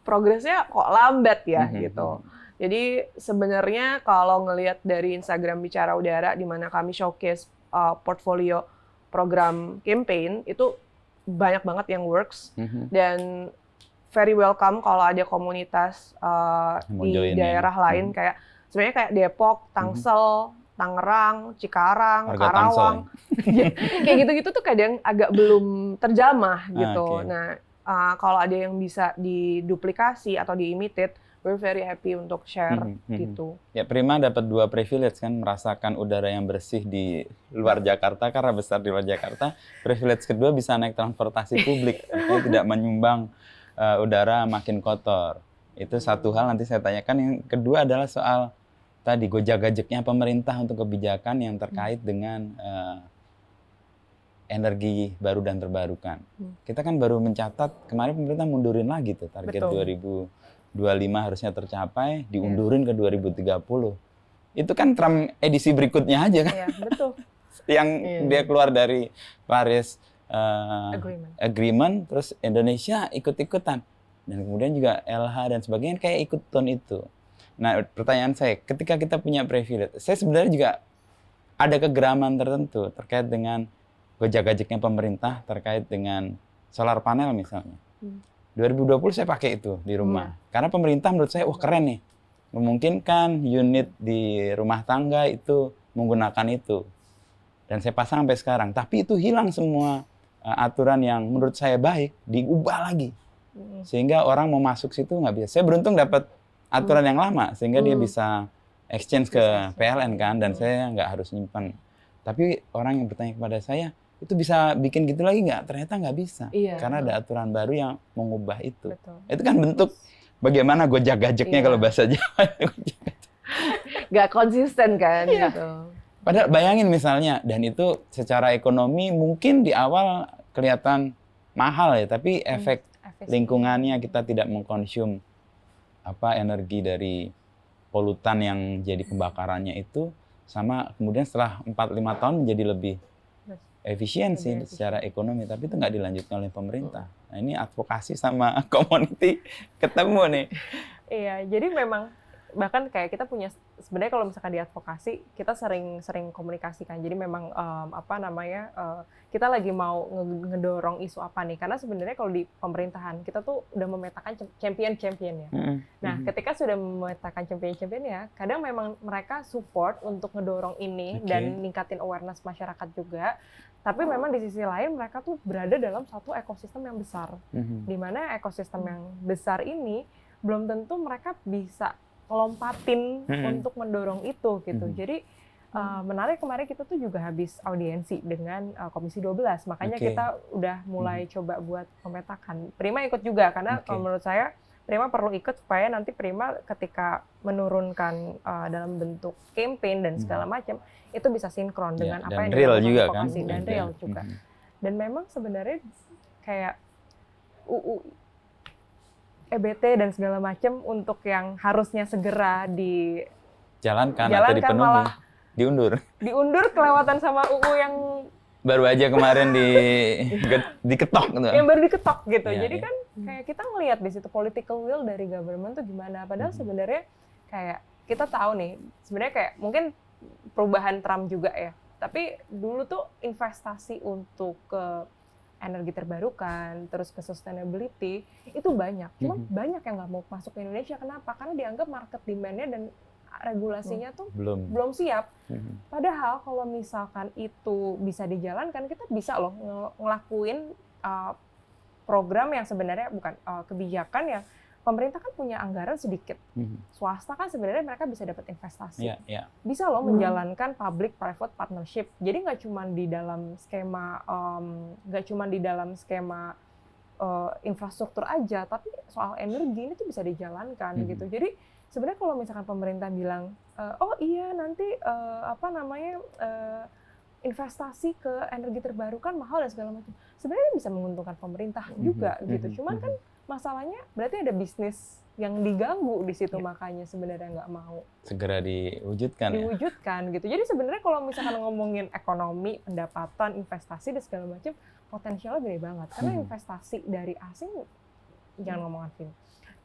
progresnya kok lambat ya gitu. Jadi sebenarnya kalau ngelihat dari Instagram Bicara Udara di mana kami showcase portfolio program campaign itu banyak banget yang works dan very welcome kalau ada komunitas di daerah lain kayak sebenarnya kayak Depok, Tangsel, Tangerang, Cikarang, Warga Karawang. Tangsel. Kayak gitu-gitu tuh kadang agak belum terjamah gitu. Okay. Nah, kalau ada yang bisa diduplikasi atau diimitate, we're very happy untuk share gitu. Ya, Prima dapat 2 privilege kan, merasakan udara yang bersih di luar Jakarta karena besar di luar Jakarta. Privilege kedua bisa naik transportasi publik, artinya tidak menyumbang udara makin kotor. Itu satu hal nanti saya tanyakan. Yang kedua adalah soal tadi gojek-gajeknya pemerintah untuk kebijakan yang terkait dengan energi baru dan terbarukan. Kita kan baru mencatat kemarin pemerintah mundurin lagi tuh target 2025 harusnya tercapai, diundurin ke 2030. Itu kan Trump edisi berikutnya aja kan? Iya, betul. Yang dia keluar dari Paris Agreement, terus Indonesia ikut-ikutan. Dan kemudian juga LH dan sebagainya kayak ikut tone itu. Nah, pertanyaan saya, ketika kita punya privilege, saya sebenarnya juga ada kegeraman tertentu terkait dengan gojek-gajeknya pemerintah terkait dengan solar panel misalnya. 2020 saya pakai itu di rumah. Karena pemerintah menurut saya, wah keren nih. Memungkinkan unit di rumah tangga itu menggunakan itu. Dan saya pasang sampai sekarang. Tapi itu hilang semua aturan yang menurut saya baik, diubah lagi. Sehingga orang mau masuk situ nggak bisa. Saya beruntung dapat aturan yang lama, sehingga dia bisa exchange ke PLN kan, dan saya nggak harus nyimpan. Tapi orang yang bertanya kepada saya, itu bisa bikin gitu lagi nggak? Ternyata nggak bisa. Karena ada aturan baru yang mengubah itu. Betul. Itu kan bentuk bagaimana gojek-gajeknya kalau bahasa Jawa. Nggak konsisten kan gitu. Padahal bayangin misalnya, dan itu secara ekonomi mungkin di awal kelihatan mahal ya, tapi efek lingkungannya kita tidak mengkonsum energi dari polutan yang jadi pembakarannya itu, sama kemudian setelah 4-5 tahun menjadi lebih efisiensi secara ekonomi, tapi itu nggak dilanjutkan oleh pemerintah. Nah, ini advokasi sama community ketemu nih. Iya, jadi memang bahkan kayak kita punya sebenarnya kalau misalkan di advokasi kita sering komunikasikan. Jadi memang kita lagi mau ngedorong isu apa nih? Karena sebenarnya kalau di pemerintahan kita tuh udah memetakan champion-championnya. Nah, ketika sudah memetakan champion-championnya, kadang memang mereka support untuk ngedorong ini dan ningkatin awareness masyarakat juga. Tapi memang di sisi lain mereka tuh berada dalam satu ekosistem yang besar. Di mana ekosistem yang besar ini belum tentu mereka bisa ngelompatin untuk mendorong itu gitu. Jadi menarik, kemarin kita tuh juga habis audiensi dengan Komisi 12. Makanya kita udah mulai coba buat memetakan. Prima ikut juga karena kalau menurut saya Prima perlu ikut supaya nanti Prima ketika menurunkan dalam bentuk campaign dan segala macam itu bisa sinkron dengan apa yang real juga kan, kan, dan real juga. Dan memang sebenarnya kayak UU EBT dan segala macam untuk yang harusnya segera dijalankan atau dipenuhi, diundur kelewatan sama UU yang baru aja kemarin diketok gitu. Yang baru diketok gitu. Jadi kan kayak kita ngelihat di situ political will dari government tuh gimana. Padahal sebenarnya kayak kita tahu nih, sebenarnya kayak mungkin perubahan Trump juga ya. Tapi dulu tuh investasi untuk ke energi terbarukan, terus ke sustainability, itu banyak. Cuma banyak yang nggak mau masuk ke Indonesia. Kenapa? Karena dianggap market demand-nya dan regulasinya tuh belum siap. Padahal kalau misalkan itu bisa dijalankan, kita bisa loh ngelakuin program yang sebenarnya bukan kebijakan yang pemerintah kan punya anggaran sedikit. Swasta kan sebenarnya mereka bisa dapat investasi. Bisa loh menjalankan public-private partnership. Jadi nggak cuma di dalam skema infrastruktur aja, tapi soal energi ini tuh bisa dijalankan gitu. Jadi sebenarnya kalau misalkan pemerintah bilang, oh iya nanti investasi ke energi terbarukan mahal dan segala macam, sebenarnya bisa menguntungkan pemerintah juga gitu. Cuman kan masalahnya berarti ada bisnis yang diganggu di situ, makanya sebenarnya nggak mau segera diwujudkan gitu. Jadi sebenarnya kalau misalkan ngomongin ekonomi, pendapatan, investasi dan segala macam, potensialnya gede banget. Karena investasi dari asing, jangan ngomong asing,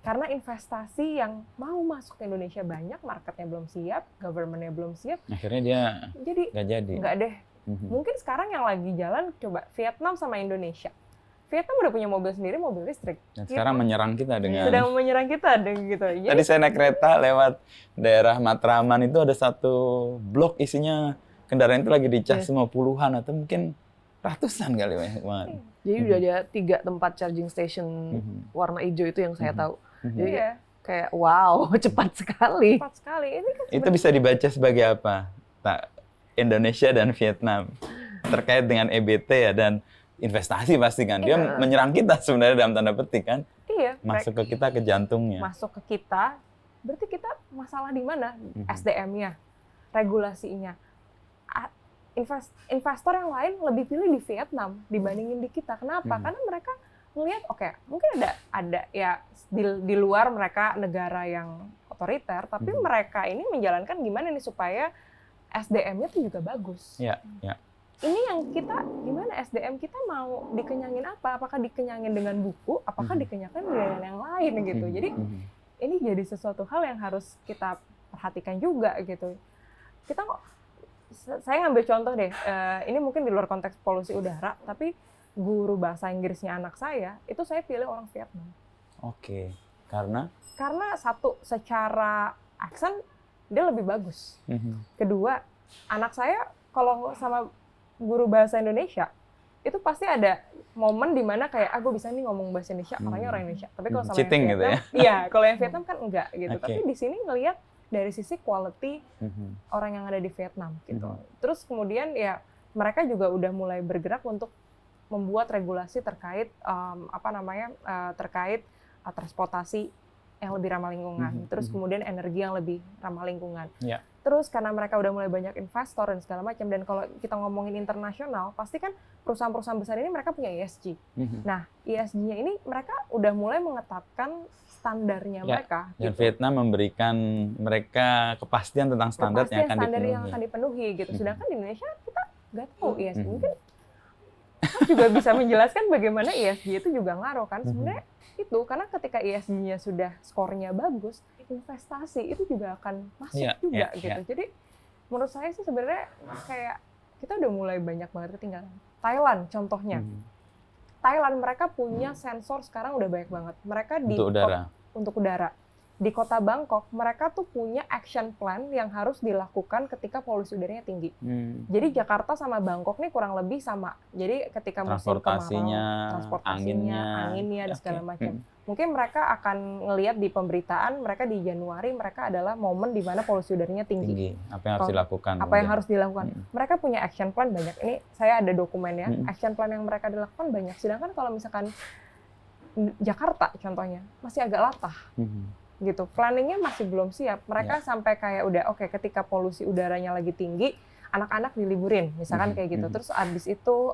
Karena investasi yang mau masuk ke Indonesia banyak, marketnya belum siap, government-nya belum siap. Akhirnya dia Jadi nggak jadi. nggak deh. Mungkin sekarang yang lagi jalan coba Vietnam sama Indonesia. Vietnam udah punya mobil sendiri, mobil listrik. Dan sekarang menyerang kita dengan... sedang menyerang kita dengan gitu. Jadi, Tadi saya naik kereta lewat daerah Matraman itu ada satu blok isinya kendaraan itu lagi dicas semua puluhan atau mungkin ratusan kali banyak banget. Jadi udah ada 3 tempat charging station warna hijau itu yang saya tahu. Jadi kayak wow, cepat sekali. cepat sekali. Ini kan Itu bisa dibaca sebagai apa? Indonesia dan Vietnam terkait dengan EBT ya dan investasi pasti kan. Dia menyerang kita sebenarnya dalam tanda petik kan. iya, Masuk ke kita ke jantungnya. masuk ke kita, berarti kita masalah di mana? SDM-nya, regulasinya. Investor yang lain lebih pilih di Vietnam dibandingin di kita. Kenapa? Karena mereka ngelihat oke, mungkin ada ya di luar mereka negara yang otoriter, tapi mereka ini menjalankan gimana nih supaya SDM-nya tuh juga bagus. Ya. Ini yang kita gimana SDM kita mau dikenyangin apa? Apakah dikenyangin dengan buku? Apakah dikenyangin dengan yang lain gitu? Jadi ini jadi sesuatu hal yang harus kita perhatikan juga gitu. Saya ngambil contoh deh. Ini mungkin di luar konteks polusi udara, tapi guru bahasa Inggrisnya anak saya itu saya pilih orang Vietnam. Oke. Karena satu, secara aksen dia lebih bagus. Kedua, anak saya kalau sama guru bahasa Indonesia itu pasti ada momen di mana kayak gue bisa nih ngomong bahasa Indonesia, orangnya orang Indonesia. Tapi kalau sama cheating yang gitu Vietnam, ya? iya, kalau yang Vietnam kan enggak gitu. Okay. Tapi di sini ngelihat dari sisi quality orang yang ada di Vietnam gitu. Terus kemudian ya mereka juga udah mulai bergerak untuk membuat regulasi terkait transportasi yang lebih ramah lingkungan. Terus kemudian energi yang lebih ramah lingkungan. Yeah. Terus karena mereka udah mulai banyak investor dan segala macam, dan kalau kita ngomongin internasional, pasti kan perusahaan-perusahaan besar ini mereka punya ESG. Nah, ESG-nya ini mereka udah mulai mengetatkan standarnya mereka. Dan gitu. Vietnam memberikan mereka kepastian tentang standar yang akan standar dipenuhi. yang akan dipenuhi gitu. Sedangkan di Indonesia kita nggak tahu ESG. Mungkin Mas juga bisa menjelaskan bagaimana ESG itu juga ngaruh kan. Sebenarnya itu karena ketika ESG-nya sudah skornya bagus, investasi itu juga akan masuk juga gitu. Jadi menurut saya sih sebenarnya kayak kita udah mulai banyak banget ketinggalan. Thailand contohnya. Thailand mereka punya sensor sekarang udah banyak banget. Mereka untuk udara. Di kota Bangkok mereka tuh punya action plan yang harus dilakukan ketika polusi udaranya tinggi. Jadi Jakarta sama Bangkok nih kurang lebih sama. Jadi ketika musim kemarau, transportasinya, anginnya dan segala macam. Mungkin mereka akan ngelihat di pemberitaan mereka di Januari mereka adalah momen di mana polusi udaranya tinggi. Apa yang harus dilakukan? Apa yang harus dilakukan? Mereka punya action plan banyak. Ini saya ada dokumennya. Action plan yang mereka dilakukan banyak. Sedangkan kalau misalkan Jakarta contohnya masih agak latah. Gitu, planningnya masih belum siap. Mereka sampai kayak udah ketika polusi udaranya lagi tinggi, anak-anak diliburin, misalkan kayak gitu. Terus abis itu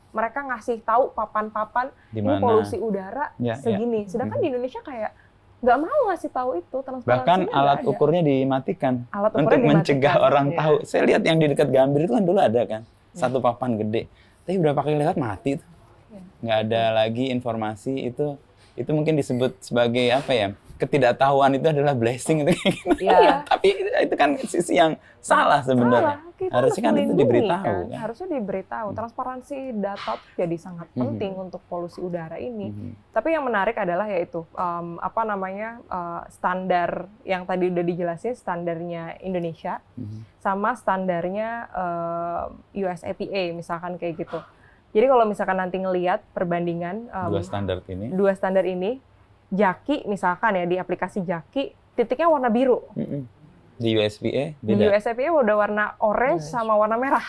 mereka ngasih tahu papan-papan ini polusi udara segini. Sedangkan di Indonesia kayak nggak mau ngasih tahu itu. Bahkan alat ukurnya dimatikan untuk mencegah orang tahu. Saya lihat yang di dekat Gambir itu kan dulu ada kan satu papan gede, tapi berapa kali lewat mati itu. Nggak ada lagi informasi itu mungkin disebut sebagai apa ya? Ketidaktahuan itu adalah blessing itu kayak gitu. Tapi itu kan sisi yang salah sebenarnya. Harusnya kan itu diberitahu kan? Harusnya diberitahu. Transparansi data jadi sangat penting untuk polusi udara ini. Tapi yang menarik adalah yaitu standar yang tadi udah dijelasin, standarnya Indonesia sama standarnya US EPA misalkan kayak gitu. Jadi kalau misalkan nanti ngelihat perbandingan dua standar ini Jaki misalkan ya, di aplikasi Jaki titiknya warna biru. Di USPA beda? Di USPA udah warna orange sama warna merah.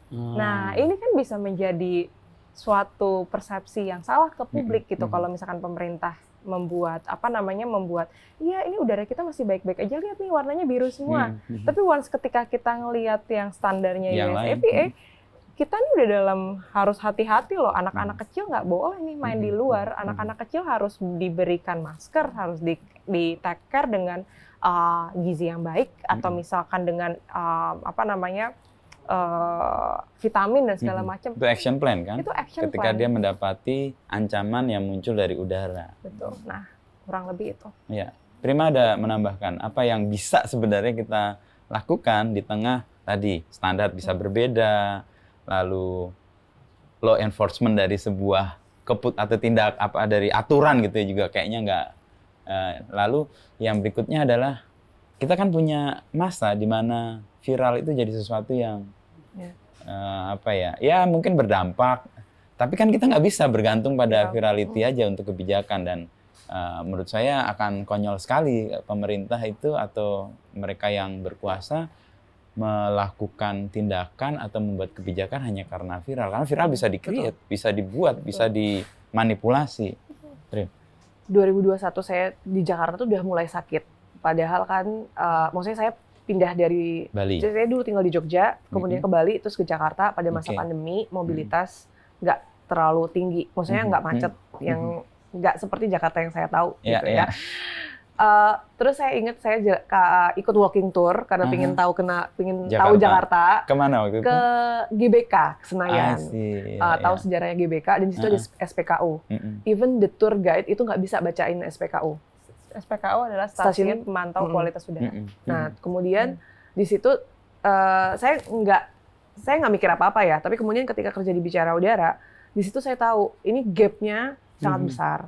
Nah ini kan bisa menjadi suatu persepsi yang salah ke publik gitu. Kalau misalkan pemerintah membuat iya ini udara kita masih baik-baik aja, lihat nih warnanya biru semua. Tapi once ketika kita ngelihat yang standarnya USPA, kita nih udah harus hati-hati loh. Anak-anak kecil nggak boleh nih main di luar. Anak-anak kecil harus diberikan masker, harus di take care dengan gizi yang baik, atau misalkan dengan vitamin dan segala macam. Itu action plan kan? Itu action Ketika plan. dia mendapati ancaman yang muncul dari udara. Betul. Nah, kurang lebih itu. Ya, Prima ada menambahkan apa yang bisa sebenarnya kita lakukan di tengah tadi standar bisa berbeda, lalu law enforcement dari sebuah atau tindak apa dari aturan gitu ya juga kayaknya nggak. Lalu yang berikutnya adalah kita kan punya masa di mana viral itu jadi sesuatu yang ya mungkin berdampak, tapi kan kita nggak bisa bergantung pada virality aja untuk kebijakan dan menurut saya akan konyol sekali pemerintah itu atau mereka yang berkuasa melakukan tindakan atau membuat kebijakan hanya karena viral. Karena viral bisa di-create, bisa dibuat, bisa dimanipulasi. 2021 saya di Jakarta tuh udah mulai sakit. Padahal kan, maksudnya saya pindah dari Bali. Saya dulu tinggal di Jogja, kemudian ke Bali, terus ke Jakarta pada masa pandemi, mobilitas nggak terlalu tinggi. Maksudnya nggak macet, yang nggak seperti Jakarta yang saya tahu. Gitu ya. Terus saya ingat saya ikut walking tour karena pengen tahu Jakarta. Kemana waktu itu? Ke GBK Senayan. Tahu Yeah. sejarahnya GBK dan di situ ada SPKU. Even the tour guide itu nggak bisa bacain SPKU. SPKU adalah stasiun pemantau kualitas udara. Nah, kemudian di situ saya nggak mikir apa-apa ya. Tapi kemudian ketika kerja di Bicara Udara, di situ saya tahu ini gap-nya sangat besar.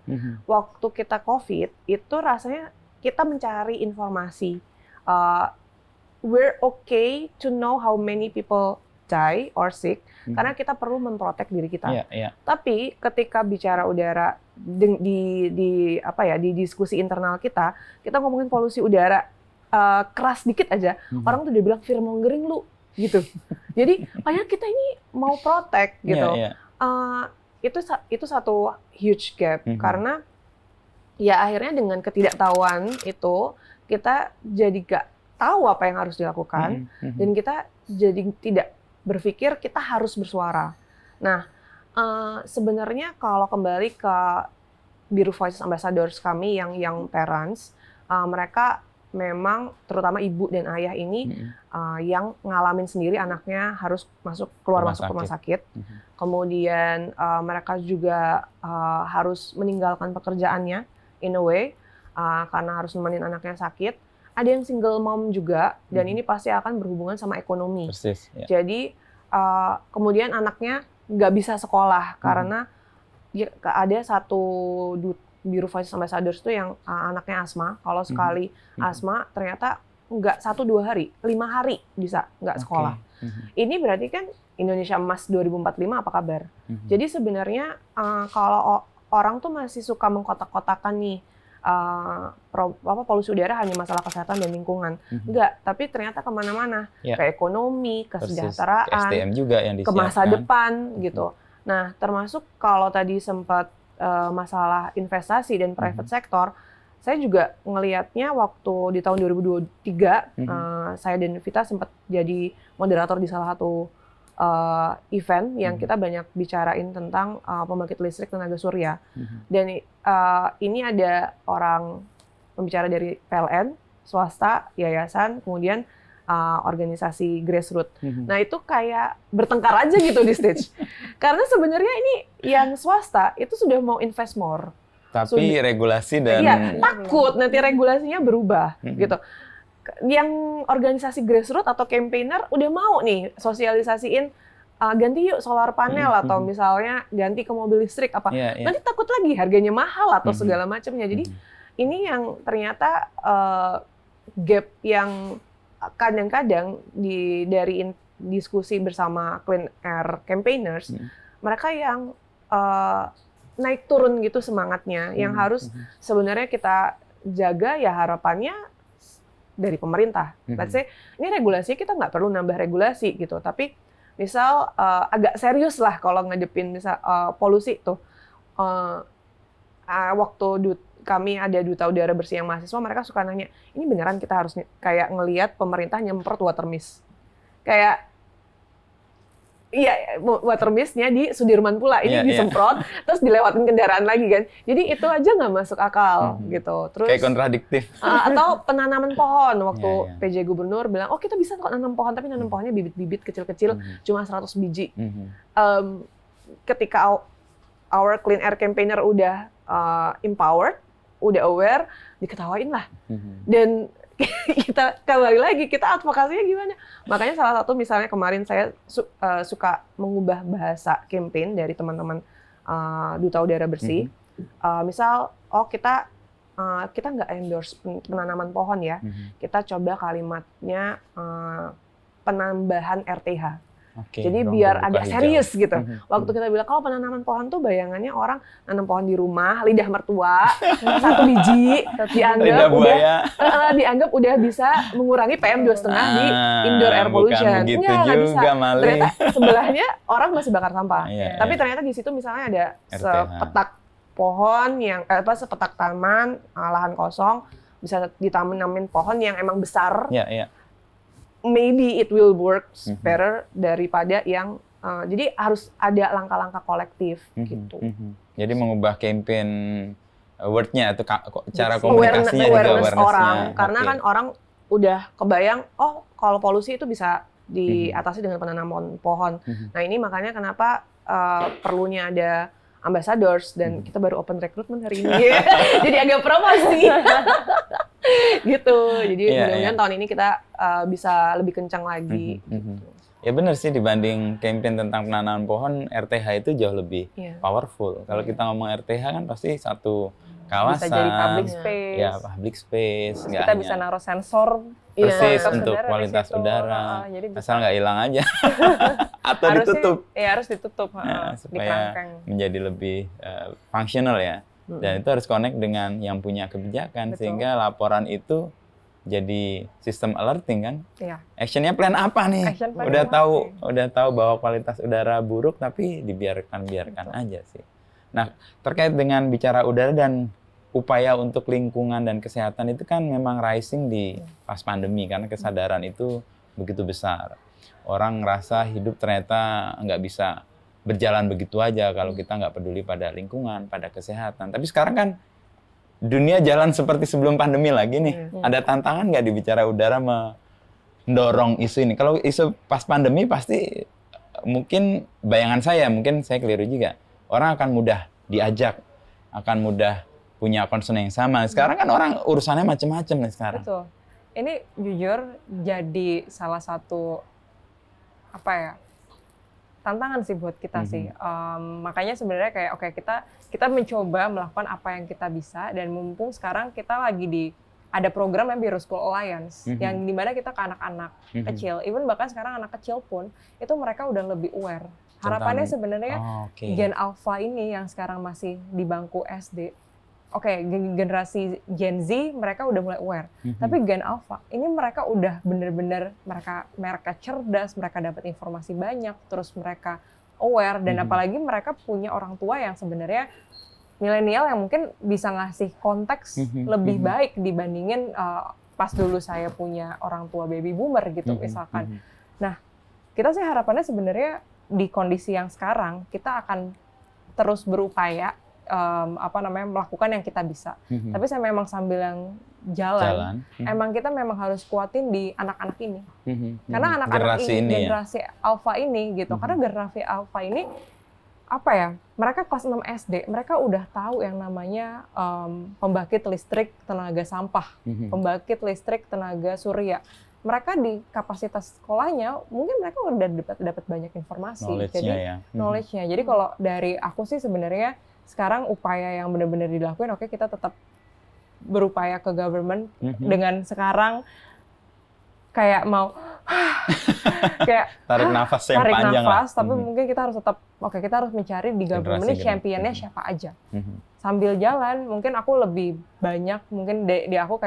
Waktu kita COVID itu rasanya kita mencari informasi. We're okay to know how many people die or sick karena kita perlu memprotek diri kita. Tapi ketika Bicara Udara di diskusi internal kita ngomongin polusi udara keras dikit aja, orang tuh udah bilang fear mongering lu gitu. Jadi kayak kita ini mau protek gitu. Itu satu huge gap karena ya akhirnya dengan ketidaktahuan itu kita jadi gak tahu apa yang harus dilakukan dan kita jadi tidak berpikir kita harus bersuara. Nah, sebenarnya kalau kembali ke Biru Voices Ambassadors kami yang parents, mereka memang terutama ibu dan ayah ini yang ngalamin sendiri anaknya harus keluar masuk rumah sakit. Kemudian mereka juga harus meninggalkan pekerjaannya in a way karena harus nemenin anaknya sakit. Ada yang single mom juga dan ini pasti akan berhubungan sama ekonomi. Persis, ya. Jadi kemudian anaknya nggak bisa sekolah karena ada satu Biru Voices Ambassadors itu yang anaknya asma. Kalau sekali asma ternyata nggak 1-2 hari, 5 hari bisa nggak sekolah. Ini berarti kan Indonesia Emas 2045 apa kabar? Jadi sebenarnya kalau orang tuh masih suka mengkotak-kotakan nih polusi udara hanya masalah kesehatan dan lingkungan. Enggak, tapi ternyata kemana-mana. Ke ekonomi, kesejahteraan, ke SDM juga yang ke masa depan gitu. Nah, termasuk kalau tadi sempat masalah investasi dan private sector, saya juga ngelihatnya waktu di tahun 2023, saya dan Vita sempat jadi moderator di salah satu event yang kita banyak bicarain tentang pembangkit listrik tenaga surya. Dan ini ada orang pembicara dari PLN, swasta, yayasan, kemudian organisasi grassroots. Nah itu kayak bertengkar aja gitu di stage. Karena sebenarnya ini yang swasta itu sudah mau invest more. Tapi regulasi dan... Iya, takut nanti regulasinya berubah gitu. Yang organisasi grassroots atau campaigner udah mau nih sosialisasiin ganti yuk solar panel atau misalnya ganti ke mobil listrik apa. Nanti takut lagi harganya mahal atau segala macamnya. Jadi ini yang ternyata gap yang kadang-kadang dari diskusi bersama clean air campaigners, mereka yang naik turun gitu semangatnya, yang harus sebenarnya kita jaga ya harapannya dari pemerintah. Let's say ini regulasi kita nggak perlu nambah regulasi gitu, tapi misal agak serius lah kalau ngadepin misal polusi tuh. Waktu kami ada Duta Udara Bersih yang mahasiswa, mereka suka nanya, ini beneran kita harus kayak ngelihat pemerintah nyemprot water mist. Kayak, iya water mist-nya di Sudirman pula, ini disemprot, terus dilewatin kendaraan lagi kan. Jadi itu aja nggak masuk akal gitu. Terus kayak kontradiktif. Atau penanaman pohon, waktu PJ Gubernur bilang, oh kita bisa kok nanam pohon, tapi nanam pohonnya bibit-bibit kecil-kecil, cuma 100 biji. Ketika our clean air campaigner udah empowered, udah aware, diketawain lah. Dan kita kembali lagi, kita advokasinya gimana? Makanya salah satu misalnya kemarin saya suka mengubah bahasa campaign dari teman-teman Duta Udara Bersih. Misal, kita nggak endorse penanaman pohon ya. Kita coba kalimatnya penambahan RTH. Jadi biar agak serius gitu. Waktu kita bilang kalau penanaman pohon tuh bayangannya orang nanam pohon di rumah, lidah mertua, 1 biji, dianggap udah bisa mengurangi PM2,5 di indoor air pollution. Nggak bisa. Ternyata sebelahnya orang masih bakar sampah. Tapi ternyata di situ misalnya ada sepetak pohon yang sepetak taman, lahan kosong, bisa ditanamin pohon yang emang besar. Maybe it will work better daripada yang jadi harus ada langkah-langkah kolektif gitu. Jadi mengubah campaign word-nya atau cara komunikasinya awareness orang, karena kan orang udah kebayang kalau polusi itu bisa diatasi dengan penanaman pohon. Nah ini makanya kenapa perlunya ada ambassadors dan kita baru open recruitment hari ini. Jadi agak promosi. Gitu. Jadi mudah-mudahan tahun ini kita bisa lebih kencang lagi. Gitu. Ya benar sih, dibanding campaign tentang penanaman pohon, RTH itu jauh lebih powerful. Kalau kita ngomong RTH kan pasti satu kawasan. Bisa jadi public space. Ya, public space. Kita bisa naruh sensor. Persis untuk kualitas udara. Asal nggak hilang aja. Atau ditutup. Iya, harus ditutup. Supaya menjadi lebih fungsional ya. Dan itu harus connect dengan yang punya kebijakan. Sehingga laporan itu jadi sistem alerting kan. Actionnya plan apa nih? Udah tahu bahwa kualitas udara buruk tapi dibiarkan aja sih. Nah, terkait dengan bicara udara dan upaya untuk lingkungan dan kesehatan itu kan memang rising di pas pandemi karena kesadaran itu begitu besar. Orang ngerasa hidup ternyata nggak bisa berjalan begitu aja kalau kita nggak peduli pada lingkungan, pada kesehatan. Tapi sekarang kan dunia jalan seperti sebelum pandemi lagi nih. Ada tantangan nggak di bicara udara mendorong isu ini? Kalau isu pas pandemi pasti mungkin bayangan saya, mungkin saya keliru juga. Orang akan mudah diajak, akan mudah punya concern yang sama. Sekarang kan orang urusannya macam-macam nih sekarang. Betul. Ini jujur jadi salah satu tantangan sih buat kita sih. Makanya sebenarnya kayak kita mencoba melakukan apa yang kita bisa, dan mumpung sekarang kita lagi ada program yang Biru School Alliance yang dimana kita ke anak-anak kecil, even bahkan sekarang anak kecil pun itu mereka udah lebih aware. Harapannya sebenarnya Gen Alpha ini yang sekarang masih di bangku SD, generasi Gen Z mereka udah mulai aware. Tapi Gen Alpha ini mereka udah bener-bener mereka cerdas, mereka dapat informasi banyak, terus mereka aware, dan apalagi mereka punya orang tua yang sebenarnya milenial yang mungkin bisa ngasih konteks lebih baik dibandingin pas dulu saya punya orang tua baby boomer gitu misalkan. Nah, kita sih harapannya sebenarnya di kondisi yang sekarang kita akan terus berupaya melakukan yang kita bisa. Tapi saya memang sambil yang jalan. Emang kita memang harus kuatin di anak-anak ini. Karena anak-anak generasi Alpha ini gitu. Karena generasi Alpha ini mereka kelas 6 SD, mereka udah tahu yang namanya pembangkit listrik tenaga sampah, pembangkit listrik tenaga surya. Mereka di kapasitas sekolahnya mungkin mereka udah dapat banyak informasi. Knowledge-nya. Jadi kalau dari aku sih sebenarnya sekarang upaya yang benar-benar dilakuin, kita tetap berupaya ke government dengan sekarang kayak mau kayak tarik nafas yang panjang lah. Tapi mungkin kita harus tetap kita harus mencari di government ini championnya siapa aja. Sambil jalan mungkin aku lebih banyak mungkin di aku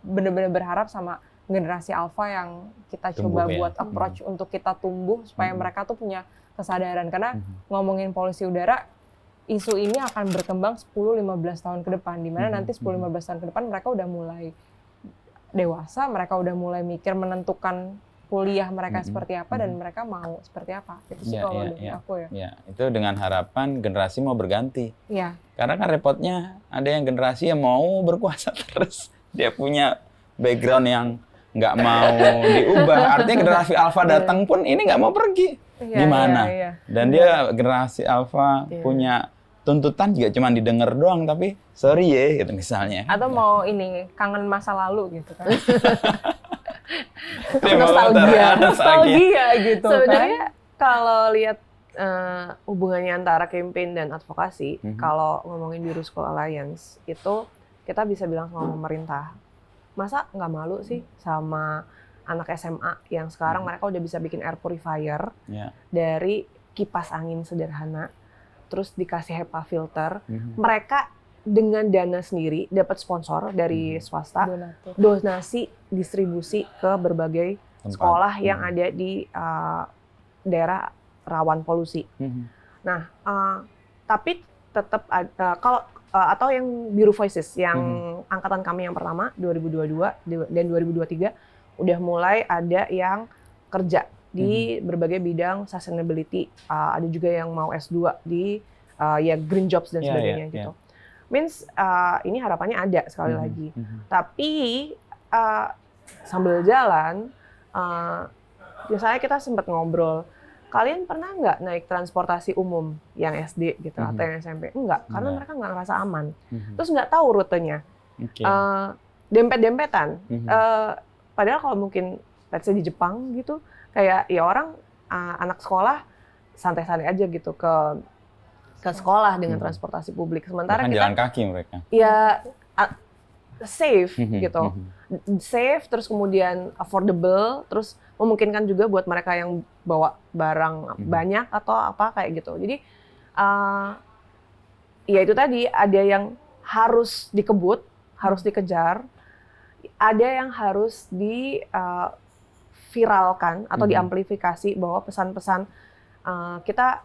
benar-benar berharap sama generasi Alpha yang kita coba buat approach untuk kita tumbuh supaya mereka tuh punya kesadaran, karena ngomongin polusi udara isu ini akan berkembang 10-15 tahun ke depan, di mana nanti 10-15 tahun ke depan mereka udah mulai dewasa, mereka udah mulai mikir menentukan kuliah mereka seperti apa dan mereka mau seperti apa. Itu sih kalau dari aku ya. Itu dengan harapan generasi mau berganti. Iya. Karena kan repotnya ada yang generasi yang mau berkuasa terus, dia punya background yang nggak mau diubah. Artinya generasi Alpha datang pun ini nggak mau pergi. Gimana? Dan dia generasi Alpha punya tuntutan juga cuma didengar doang, tapi sorry ya, gitu misalnya. Atau mau ini, kangen masa lalu gitu kan. Nostalgia gitu Sebenarnya kan. kalau lihat hubungannya antara campaign dan advokasi, kalau ngomongin Biru School Alliance, itu kita bisa bilang sama pemerintah, masa nggak malu sih sama anak SMA yang sekarang mereka udah bisa bikin air purifier dari kipas angin sederhana, terus dikasih HEPA filter, mereka dengan dana sendiri dapat sponsor dari swasta, donasi distribusi ke berbagai sekolah yang ada di daerah rawan polusi. Nah, tapi tetap kalau atau yang Biru Voices yang angkatan kami yang pertama 2022 dan 2023 udah mulai ada yang kerja di berbagai bidang sustainability, ada juga yang mau S2 di ya green jobs dan sebagainya gitu. Means ini harapannya ada sekali lagi. Tapi sambil jalan, biasanya kita sempat ngobrol, kalian pernah nggak naik transportasi umum yang SD gitu atau yang SMP? Enggak, karena mereka nggak ngerasa aman. Terus nggak tahu rutenya. Dempet-dempetan. Padahal kalau mungkin let's say di Jepang gitu, kayak ya orang anak sekolah santai-santai aja gitu ke sekolah dengan transportasi publik. Sementara bahkan kita jalan kaki mereka. Ya safe gitu. Safe, terus kemudian affordable, terus memungkinkan juga buat mereka yang bawa barang banyak atau apa kayak gitu. Jadi ya itu tadi, ada yang harus dikebut, harus dikejar, ada yang harus diviralkan atau diamplifikasi bahwa pesan-pesan kita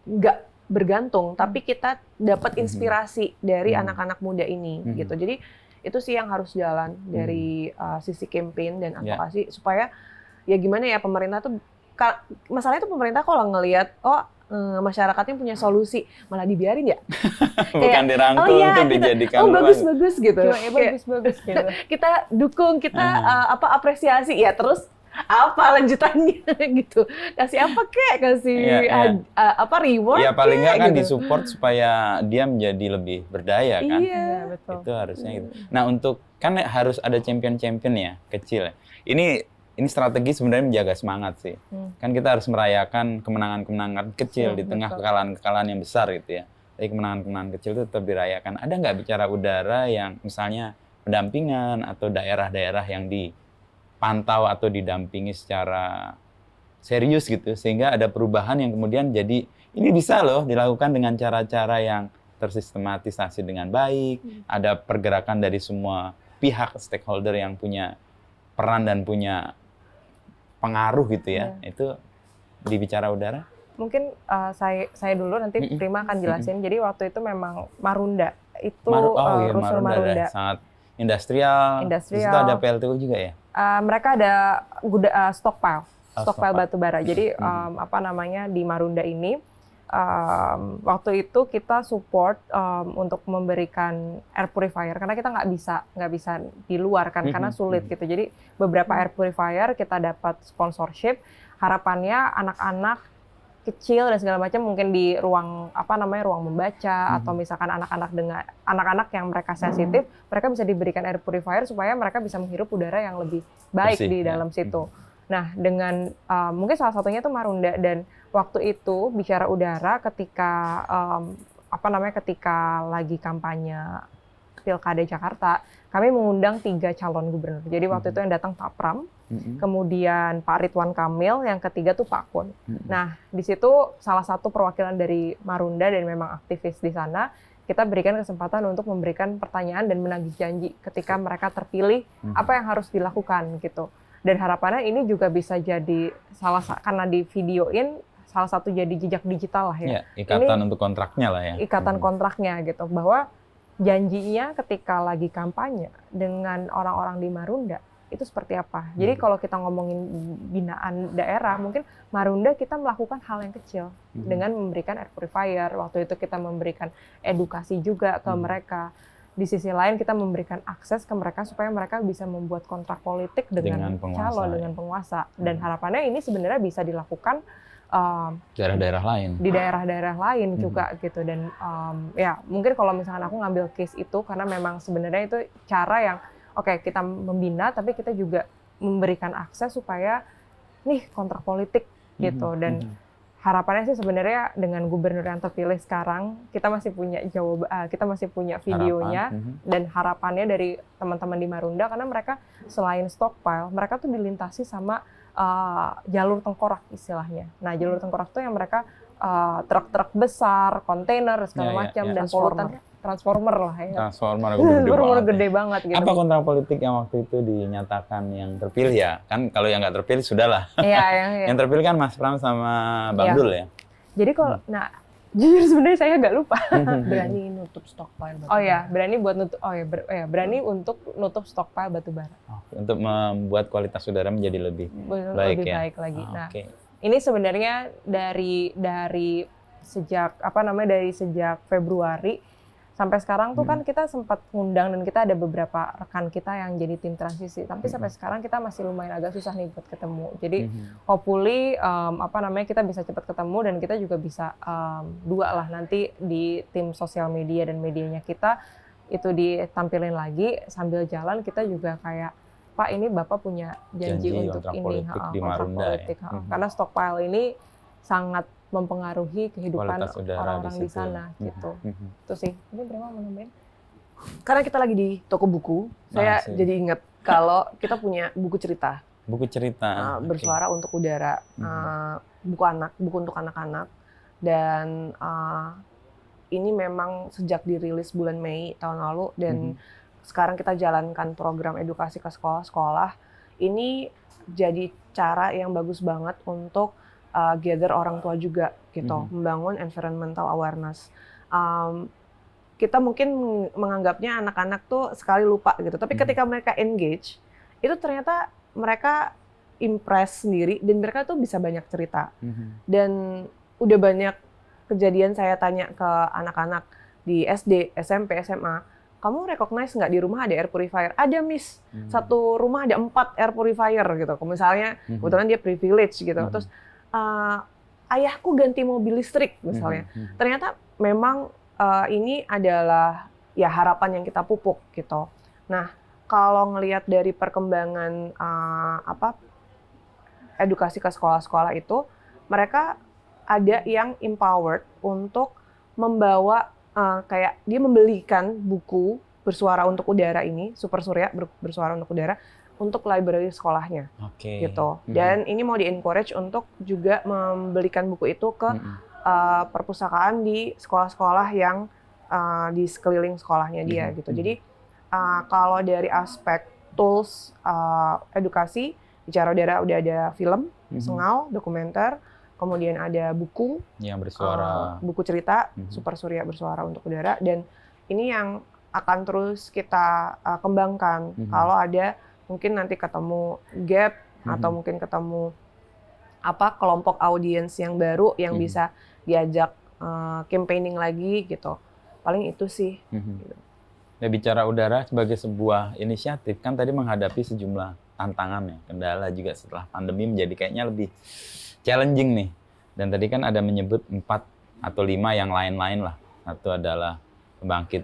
nggak bergantung, tapi kita dapat inspirasi dari anak-anak muda ini gitu. Jadi itu sih yang harus jalan dari sisi campaign dan advokasi supaya ya gimana ya pemerintah tuh, masalahnya tuh pemerintah kalau ngelihat masyarakatnya punya solusi malah dibiarin ya. Bukan dirangkul untuk dijadikan bagus-bagus gitu. Bagus-bagus gitu. Kita dukung, kita apresiasi ya, terus apa lanjutannya gitu, kasih apa kek, kasih apa reward ya paling nggak kan gitu. disupport supaya dia menjadi lebih berdaya kan. Iya, betul. Itu harusnya gitu. Nah untuk kan harus ada champion ya kecil ya. Ini strategi sebenarnya menjaga semangat sih. Kan kita harus merayakan kemenangan-kemenangan kecil di tengah kekalahan-kekalahan yang besar gitu ya. Tapi kemenangan-kemenangan kecil itu tetap dirayakan. Ada nggak bicara udara yang misalnya pendampingan atau daerah-daerah yang dipantau atau didampingi secara serius gitu, sehingga ada perubahan yang kemudian jadi ini bisa loh dilakukan dengan cara-cara yang tersistematisasi dengan baik, ada pergerakan dari semua pihak stakeholder yang punya peran dan punya pengaruh gitu ya. Itu di bicara udara. Mungkin saya dulu, nanti Prima akan jelasin. Jadi waktu itu memang Marunda itu rusun Marunda. Sangat industrial. Di situ ada PLTU juga ya? Mereka ada stockpile batu bara. Jadi apa namanya di Marunda ini waktu itu kita support untuk memberikan air purifier karena kita nggak bisa di luar kan karena sulit gitu. Jadi beberapa air purifier kita dapat sponsorship. Harapannya anak-anak kecil dan segala macam mungkin di ruang ruang membaca atau misalkan anak-anak yang mereka sensitif, mereka bisa diberikan air purifier supaya mereka bisa menghirup udara yang lebih baik di dalam situ. Nah, dengan mungkin salah satunya itu Marunda, dan waktu itu bicara udara ketika ketika lagi kampanye Pilkada Jakarta, kami mengundang 3 calon gubernur. Jadi waktu itu yang datang Pak Pram, kemudian Pak Ridwan Kamil, yang ketiga tuh Pak Kun. Nah, di situ salah satu perwakilan dari Marunda dan memang aktivis di sana, kita berikan kesempatan untuk memberikan pertanyaan dan menagih janji ketika mereka terpilih, apa yang harus dilakukan gitu. Dan harapannya ini juga bisa jadi karena di videoin, salah satu jadi jejak digital lah ya. Ikatan untuk kontraknya lah ya. Ikatan kontraknya gitu, bahwa janjinya ketika lagi kampanye dengan orang-orang di Marunda itu seperti apa. Jadi kalau kita ngomongin binaan daerah, mungkin Marunda kita melakukan hal yang kecil dengan memberikan air purifier. Waktu itu kita memberikan edukasi juga ke mereka. Di sisi lain kita memberikan akses ke mereka supaya mereka bisa membuat kontrak politik dengan calon, dengan penguasa. Dan harapannya ini sebenarnya bisa dilakukan daerah-daerah lain. Di daerah-daerah lain juga gitu. Dan ya mungkin kalau misalkan aku ngambil case itu karena memang sebenarnya itu cara yang oke, kita membina tapi kita juga memberikan akses supaya nih kontrak politik gitu. Dan harapannya sih sebenarnya dengan gubernur yang terpilih sekarang kita masih punya kita masih punya videonya dan harapannya dari teman-teman di Marunda karena mereka selain stockpile mereka tuh dilintasi sama jalur tengkorak istilahnya. Nah jalur tengkorak tuh yang mereka truk-truk besar, kontainer segala macam dan polutan transformer lah ya. Transformer gede banget gitu. Apa kontrak politik yang waktu itu dinyatakan yang terpilih ya? Kan kalau yang nggak terpilih sudahlah. Iya. Yang terpilih kan Mas Pram sama Bang Dul ya. Jadi kalau jujur sebenarnya saya agak lupa. Berani nutup stockpile batubara. Oh ya, berani buat nutup. Berani untuk nutup stockpile batubara. Untuk membuat kualitas udara menjadi lebih baik ya. Baik lagi. Nah, ini sebenarnya dari sejak Februari sampai sekarang tuh kan kita sempat ngundang dan kita ada beberapa rekan kita yang jadi tim transisi. Tapi sampai sekarang kita masih lumayan agak susah nih buat ketemu. Jadi hopefully kita bisa cepat ketemu dan kita juga bisa dua lah nanti di tim sosial media dan medianya kita itu ditampilin lagi sambil jalan kita juga kayak Pak ini Bapak punya janji untuk ini kontrak politik. Karena stockpile ini sangat mempengaruhi kehidupan orang-orang di sana gitu. Itu sih. Ini Prima mau nambahin? Karena kita lagi di toko buku, saya jadi ingat kalau kita punya buku cerita. Buku cerita. Bersuara untuk udara. Buku untuk anak-anak. Dan ini memang sejak dirilis bulan Mei tahun lalu dan sekarang kita jalankan program edukasi ke sekolah-sekolah. Ini jadi cara yang bagus banget untuk gather orang tua juga gitu, membangun environmental awareness. Kita mungkin menganggapnya anak-anak tuh sekali lupa gitu, tapi ketika mereka engage, itu ternyata mereka impress sendiri dan mereka tuh bisa banyak cerita. Dan udah banyak kejadian saya tanya ke anak-anak di SD, SMP, SMA, kamu recognize nggak di rumah ada air purifier? Ada Miss, satu rumah ada 4 air purifier gitu. Misalnya kebetulan dia privilege gitu, terus ayahku ganti mobil listrik misalnya. Ternyata memang ini adalah ya harapan yang kita pupuk gitu. Nah, kalau ngelihat dari perkembangan edukasi ke sekolah-sekolah itu, mereka ada yang empowered untuk membawa kayak dia membelikan buku bersuara untuk udara ini, Super Surya bersuara untuk udara untuk library sekolahnya, gitu. Dan ini mau di-encourage untuk juga membelikan buku itu ke perpustakaan di sekolah-sekolah yang di sekeliling sekolahnya dia, gitu. Jadi kalau dari aspek tools edukasi, bicara udara udah ada film, sengal, dokumenter, kemudian ada buku yang bersuara, buku cerita, Super Surya bersuara untuk udara, dan ini yang akan terus kita kembangkan. Kalau ada mungkin nanti ketemu gap atau mungkin ketemu kelompok audiens yang baru yang bisa diajak campaigning lagi gitu. Paling itu sih. Gitu. Ya, bicara udara sebagai sebuah inisiatif kan tadi menghadapi sejumlah tantangan ya, kendala juga setelah pandemi menjadi kayaknya lebih challenging nih. Dan tadi kan ada menyebut 4 atau 5 yang lain-lain lah. Satu adalah pembangkit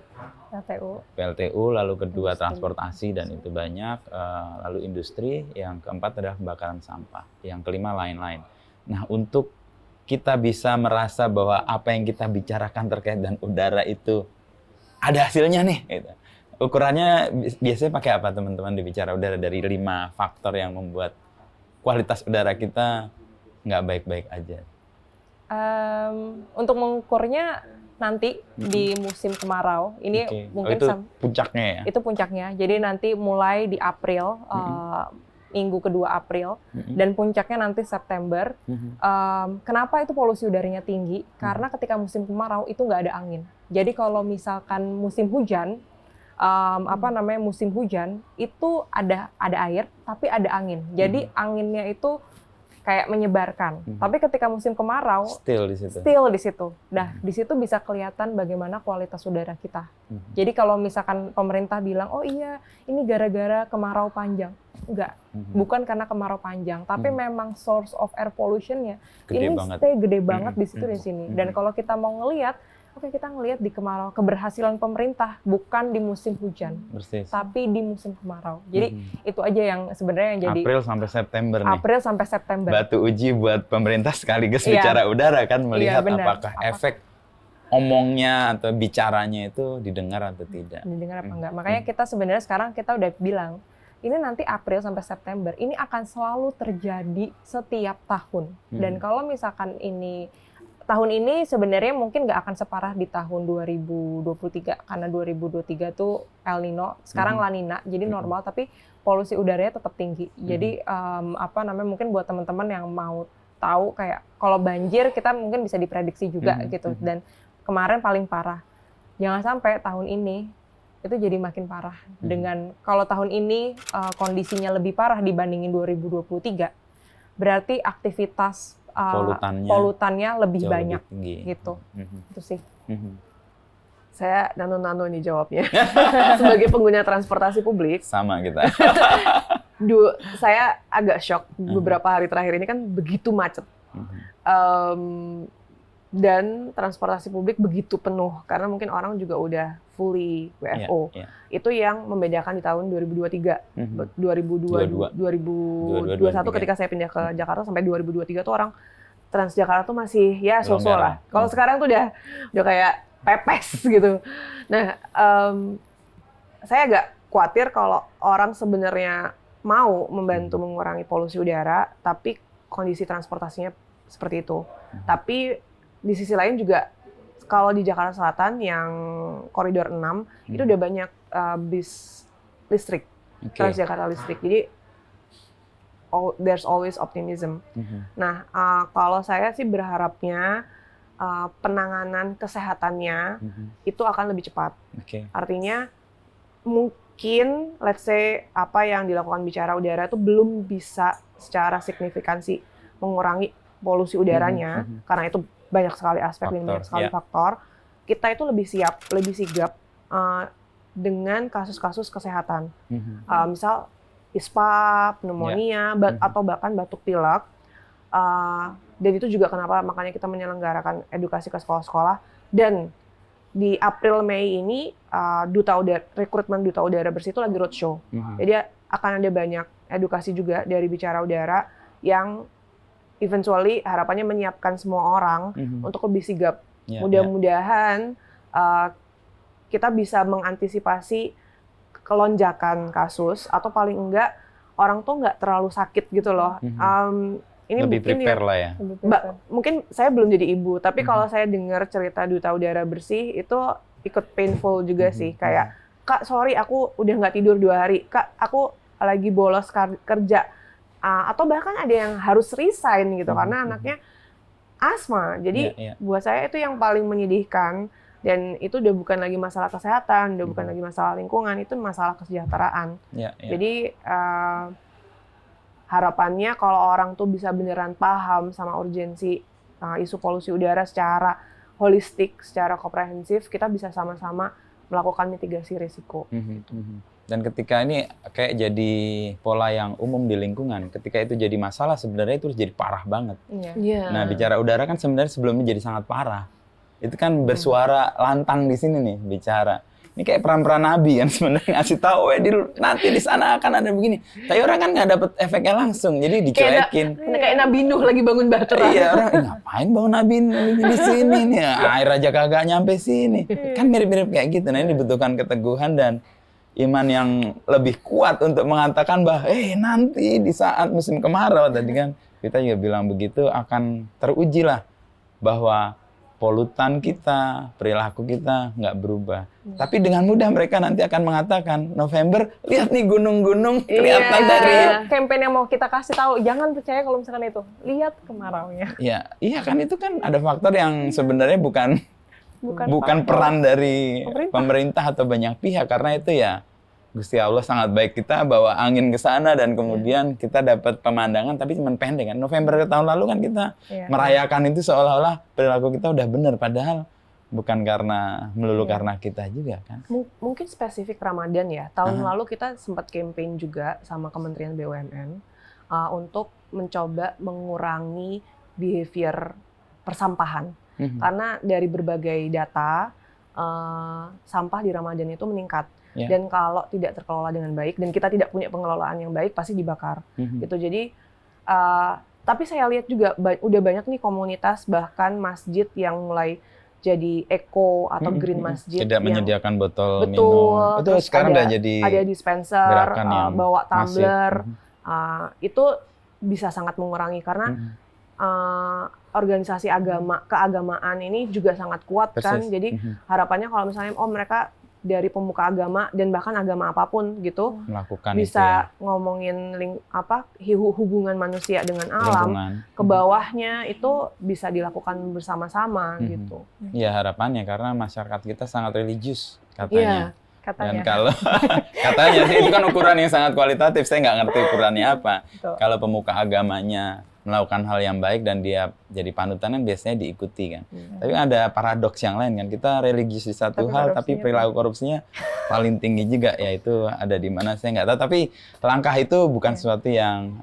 PLTU, lalu kedua transportasi dan itu banyak, lalu industri, yang keempat adalah pembakaran sampah, yang kelima lain-lain. Nah, untuk kita bisa merasa bahwa apa yang kita bicarakan terkait dengan udara itu ada hasilnya nih, gitu. Ukurannya biasanya pakai apa teman-teman di bicara udara dari 5 faktor yang membuat kualitas udara kita nggak baik-baik aja? Untuk mengukurnya nanti di musim kemarau ini mungkin itu puncaknya ya? Itu puncaknya. Jadi nanti mulai di April, minggu kedua April, dan puncaknya nanti September. Kenapa itu polusi udaranya tinggi? Karena ketika musim kemarau itu nggak ada angin. Jadi kalau misalkan musim hujan, musim hujan itu ada air tapi ada angin. Jadi anginnya itu kayak menyebarkan. Tapi ketika musim kemarau, Still di situ. Nah, di situ bisa kelihatan bagaimana kualitas udara kita. Jadi kalau misalkan pemerintah bilang, oh iya, ini gara-gara kemarau panjang. Enggak, bukan karena kemarau panjang, tapi memang source of air pollution-nya ini gede banget di situ di sini. Dan kalau kita mau ngelihat, kita ngelihat di kemarau, keberhasilan pemerintah bukan di musim hujan, tapi di musim kemarau. Jadi itu aja yang sebenarnya yang jadi April sampai September nih. April sampai September. Batu uji buat pemerintah sekaligus bicara udara kan, melihat apakah efek omongnya atau bicaranya itu didengar atau tidak. Didengar apa enggak. Makanya kita sebenarnya sekarang kita udah bilang, ini nanti April sampai September, ini akan selalu terjadi setiap tahun. Dan kalau misalkan tahun ini sebenarnya mungkin nggak akan separah di tahun 2023, karena 2023 tuh El Nino, sekarang La Nina, jadi normal, tapi polusi udaranya tetap tinggi. Jadi mungkin buat teman-teman yang mau tahu kayak kalau banjir kita mungkin bisa diprediksi juga gitu. Dan kemarin paling parah. Jangan sampai tahun ini itu jadi makin parah. Dengan kalau tahun ini kondisinya lebih parah dibandingin 2023, berarti aktivitas polutannya lebih banyak gitu. Itu sih. Saya nano-nano nih jawabnya. Sebagai pengguna transportasi publik. Sama kita. Saya agak shock beberapa hari terakhir ini kan begitu macet. Dan transportasi publik begitu penuh karena mungkin orang juga udah fully WFO. Itu yang membedakan di tahun 2023, 2021 ketika saya pindah ke Jakarta sampai 2023 tuh orang Transjakarta tuh masih ya so-so lah. Kalau sekarang tuh udah kayak pepes gitu. Nah, saya agak khawatir kalau orang sebenarnya mau membantu mengurangi polusi udara, tapi kondisi transportasinya seperti itu. Tapi di sisi lain juga kalau di Jakarta Selatan yang koridor 6 itu udah banyak bis listrik, Transjakarta listrik. Jadi there's always optimism. Nah, kalau saya sih berharapnya penanganan kesehatannya itu akan lebih cepat. Artinya mungkin let's say apa yang dilakukan bicara udara itu belum bisa secara signifikansi mengurangi polusi udaranya karena itu banyak sekali aspek dan banyak sekali faktor. Kita itu lebih siap, lebih sigap dengan kasus-kasus kesehatan. Misal ISPA, pneumonia, atau bahkan batuk pilek. Dan itu juga kenapa makanya kita menyelenggarakan edukasi ke sekolah-sekolah. Dan di April Mei ini rekrutmen duta udara bersih itu lagi roadshow. Jadi akan ada banyak edukasi juga dari bicara udara yang eventually harapannya menyiapkan semua orang untuk lebih sigap. Mudah-mudahan kita bisa mengantisipasi kelonjakan kasus atau paling enggak orang tuh nggak terlalu sakit gitu loh. Ini lebih mungkin prepare lah ya. Mungkin saya belum jadi ibu, tapi kalau saya dengar cerita duta udara bersih itu ikut painful juga sih. Kayak, Kak sorry aku udah nggak tidur 2 hari, Kak aku lagi bolos kerja. Atau bahkan ada yang harus resign gitu karena anaknya asma. Jadi buat saya itu yang paling menyedihkan dan itu udah bukan lagi masalah kesehatan, udah bukan lagi masalah lingkungan, itu masalah kesejahteraan. Jadi harapannya kalau orang tuh bisa beneran paham sama urgensi isu polusi udara secara holistik, secara komprehensif, kita bisa sama-sama melakukan mitigasi risiko. Gitu. Dan ketika ini kayak jadi pola yang umum di lingkungan, ketika itu jadi masalah sebenarnya itu jadi parah banget. Nah, bicara udara kan sebenarnya sebelumnya jadi sangat parah. Itu kan bersuara lantang di sini nih bicara. Ini kayak peran-peran nabi kan sebenarnya ngasih tahu nanti di sana akan ada begini. Tapi orang kan nggak dapet efeknya langsung, jadi dicuekin. Kayak Nabi Nuh lagi bangun Batra. Iya, orang ngapain bangun Nabi di sini nih? Air aja kagak nyampe sini. Kan mirip-mirip kayak gitu. Nah, ini dibutuhkan keteguhan dan iman yang lebih kuat untuk mengatakan bahwa nanti di saat musim kemarau tadi kan kita juga bilang begitu akan teruji lah bahwa polutan kita, perilaku kita nggak berubah. Tapi dengan mudah mereka nanti akan mengatakan November lihat nih gunung-gunung kelihatan dari campaign yang mau kita kasih tahu jangan percaya kalau misalkan itu lihat kemaraunya. Iya kan itu kan ada faktor yang sebenarnya bukan peran dari pemerintah atau banyak pihak karena itu ya Gusti Allah sangat baik, kita bawa angin ke sana dan kemudian kita dapat pemandangan tapi cuma pendek kan. November tahun lalu kan kita merayakan itu seolah-olah perilaku kita udah benar, padahal bukan karena melulu karena kita juga kan. Mungkin spesifik Ramadan ya. Tahun lalu kita sempat campaign juga sama Kementerian BUMN untuk mencoba mengurangi behavior persampahan. Karena dari berbagai data sampah di Ramadan itu meningkat. Dan kalau tidak terkelola dengan baik dan kita tidak punya pengelolaan yang baik pasti dibakar. Gitu. Jadi tapi saya lihat juga udah banyak nih komunitas bahkan masjid yang mulai jadi eco atau green masjid. Tidak menyediakan botol minum. Itu sekarang udah jadi ada dispenser, bawa tumbler. Itu bisa sangat mengurangi karena organisasi keagamaan ini juga sangat kuat kan. Jadi harapannya kalau misalnya mereka dari pemuka agama dan bahkan agama apapun gitu melakukan bisa ngomongin hubungan manusia dengan alam, ke bawahnya itu bisa dilakukan bersama-sama gitu. Ya harapannya karena masyarakat kita sangat religius katanya. Katanya. Dan kalau katanya sih itu kan ukuran yang sangat kualitatif, saya nggak ngerti ukurannya apa. Kalau pemuka agamanya melakukan hal yang baik dan dia jadi panutan kan biasanya diikuti kan. Tapi ada paradoks yang lain kan. Kita religius di satu hal tapi perilaku korupsinya paling tinggi juga, yaitu ada di mana saya nggak tahu. Tapi langkah itu bukan sesuatu yang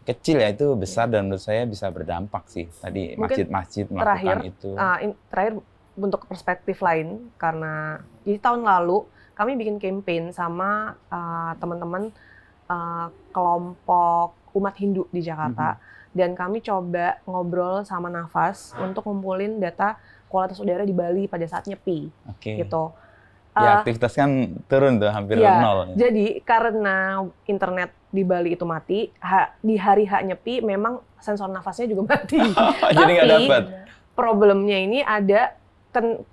kecil ya, itu besar dan menurut saya bisa berdampak sih. Tadi masjid-masjid melakukan itu. Terakhir untuk perspektif lain karena di tahun lalu kami bikin campaign sama teman-teman kelompok umat Hindu di Jakarta dan kami coba ngobrol sama Nafas untuk ngumpulin data kualitas udara di Bali pada saat nyepi gitu. Ya aktivitas kan turun tuh hampir nol. Jadi karena internet di Bali itu mati, di hari H nyepi memang sensor nafasnya juga mati. Jadi nggak dapat. Problemnya ini ada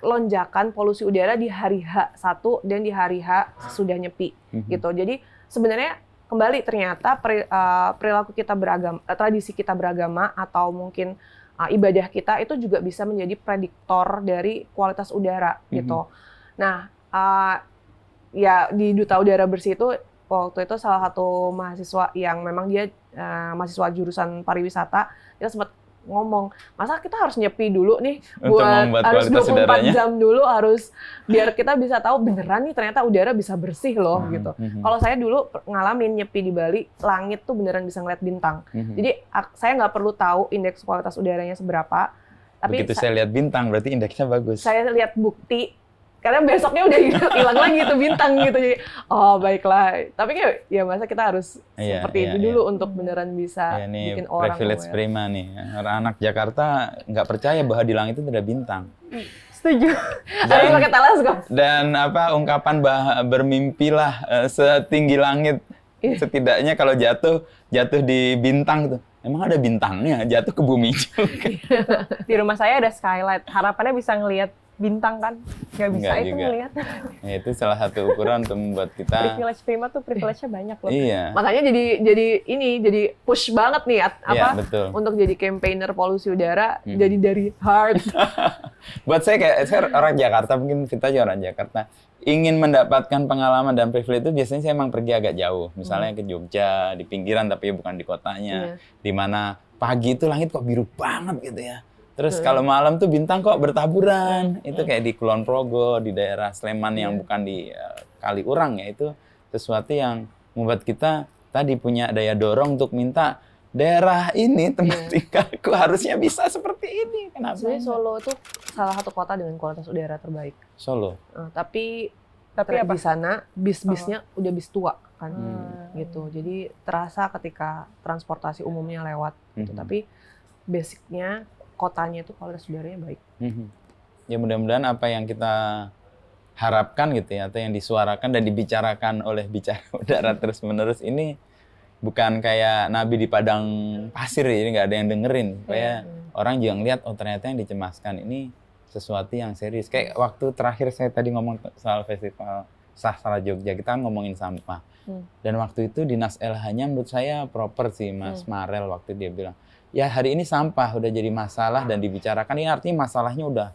lonjakan polusi udara di hari H1 dan di hari H sudah nyepi gitu. Jadi sebenarnya kembali ternyata perilaku kita beragama, tradisi kita beragama atau mungkin ibadah kita itu juga bisa menjadi prediktor dari kualitas udara gitu. Nah, ya di Duta Udara Bersih itu waktu itu salah satu mahasiswa yang memang dia mahasiswa jurusan pariwisata, dia sempat ngomong, masa kita harus nyepi dulu nih buat harus 24 jam dulu harus biar kita bisa tahu beneran nih ternyata udara bisa bersih loh gitu. Kalau saya dulu ngalamin nyepi di Bali, langit tuh beneran bisa ngeliat bintang. Jadi saya nggak perlu tahu indeks kualitas udaranya seberapa. Tapi begitu saya lihat bintang berarti indeksnya bagus. Saya lihat bukti karena besoknya udah hilang lagi tuh bintang gitu. Jadi baiklah. Tapi ya masa kita harus seperti itu dulu untuk beneran bisa bikin orang privilege prima nih. Anak Jakarta nggak percaya bahwa di langit itu ada bintang. Setuju. Harus pakai teleskop. Dan ungkapan bermimpilah setinggi langit. Setidaknya kalau jatuh di bintang tuh. Emang ada bintangnya, jatuh ke bumi juga. Di rumah saya ada skylight. Harapannya bisa ngelihat bintang kan? Nggak bisa Nggak itu juga. ngelihat. Ya, itu salah satu ukuran untuk membuat kita Privilege prima tuh privilege-nya banyak loh. Iya. Makanya jadi push banget nih betul. untuk jadi campaigner polusi udara, jadi dari heart. Buat saya orang Jakarta, mungkin Vita juga orang Jakarta, ingin mendapatkan pengalaman dan privilege itu biasanya saya emang pergi agak jauh. Misalnya ke Jogja, di pinggiran tapi bukan di kotanya. Di mana pagi itu langit kok biru banget gitu ya. Terus kalau malam tuh bintang kok bertaburan. Itu kayak di Kulon Progo, di daerah Sleman yang bukan di Kaliurang ya. Itu sesuatu yang membuat kita tadi punya daya dorong untuk minta daerah ini tempat tinggalku harusnya bisa seperti ini. Kenapa? Sebenarnya Solo itu salah satu kota dengan kualitas udara terbaik. Solo. Tapi apa? Di sana bis-bisnya udah bis tua kan, gitu. Jadi terasa ketika transportasi umumnya lewat. Gitu. Tapi basicnya kotanya itu kualitas udaranya baik. Ya mudah-mudahan apa yang kita harapkan gitu ya, atau yang disuarakan dan dibicarakan oleh bicara udara terus-menerus ini bukan kayak nabi di padang pasir, jadi nggak ada yang dengerin. Supaya orang juga ngeliat, oh ternyata yang dicemaskan ini sesuatu yang serius. Kayak waktu terakhir saya tadi ngomong soal festival Sastra Jogja, kita kan ngomongin sampah. Dan waktu itu Dinas LH-nya menurut saya proper sih, Mas Marel waktu dia bilang, ya hari ini sampah udah jadi masalah dan dibicarakan, ini artinya masalahnya udah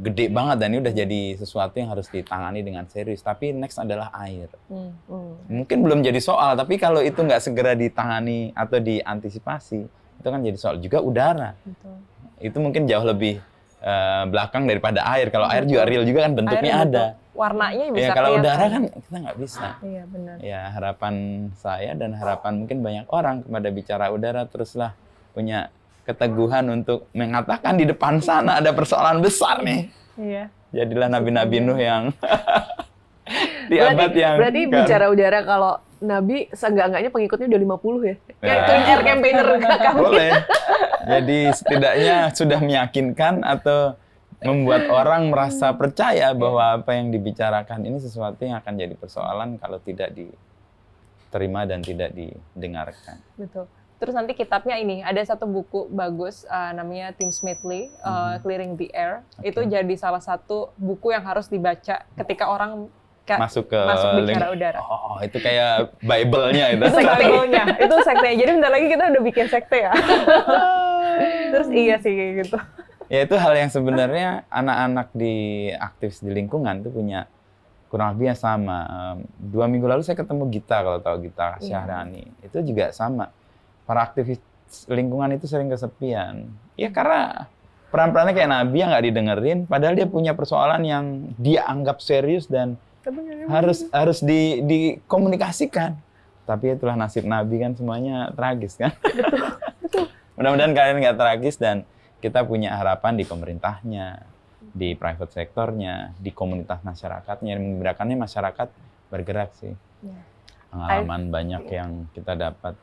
gede banget dan ini udah jadi sesuatu yang harus ditangani dengan serius. Tapi next adalah air. Mungkin belum jadi soal, tapi kalau itu nggak segera ditangani atau diantisipasi, itu kan jadi soal. Juga udara. Betul. Itu mungkin jauh lebih belakang daripada air. Kalau air juga real juga kan bentuknya Air ada. Warnanya bisa Ya kalau kelihatan. udara kan kita nggak bisa. Iya, benar. Ya harapan saya dan harapan mungkin banyak orang kepada bicara udara, teruslah punya keteguhan untuk mengatakan di depan sana ada persoalan besar nih. Iya. Jadilah Nabi-Nabi Nuh yang di abad yang... Berarti bicara udara, kalau Nabi seenggak-enggaknya pengikutnya udah 50 ya? Kayak Ya. Clean Air Campaigner kami. Boleh. Jadi setidaknya sudah meyakinkan atau membuat orang merasa percaya bahwa apa yang dibicarakan ini sesuatu yang akan jadi persoalan kalau tidak diterima dan tidak didengarkan. Betul. Terus nanti kitabnya ini, ada satu buku bagus namanya Tim Smithley, Clearing the Air. Itu jadi salah satu buku yang harus dibaca ketika orang Masuk bicara udara. Oh, itu kayak Bible-nya itu. Itu sekte-nya, itu sekte. Jadi bentar lagi kita udah bikin sekte ya. Terus iya sih kayak gitu. Ya itu hal yang sebenarnya anak-anak aktivis di lingkungan itu punya kurang lebih yang sama. 2 minggu lalu saya ketemu Gita, kalau tahu Gita Syahrani. Itu juga sama. Para aktivis lingkungan itu sering kesepian. Ya karena peran-perannya kayak Nabi yang nggak didengerin, padahal dia punya persoalan yang dia anggap serius dan harus dikomunikasikan. Tapi itulah nasib Nabi kan, semuanya tragis kan. Mudah-mudahan kalian nggak tragis dan kita punya harapan di pemerintahnya, di private sektornya, di komunitas masyarakatnya. Menggerakkannya masyarakat bergerak sih. Pengalaman banyak yang kita dapat.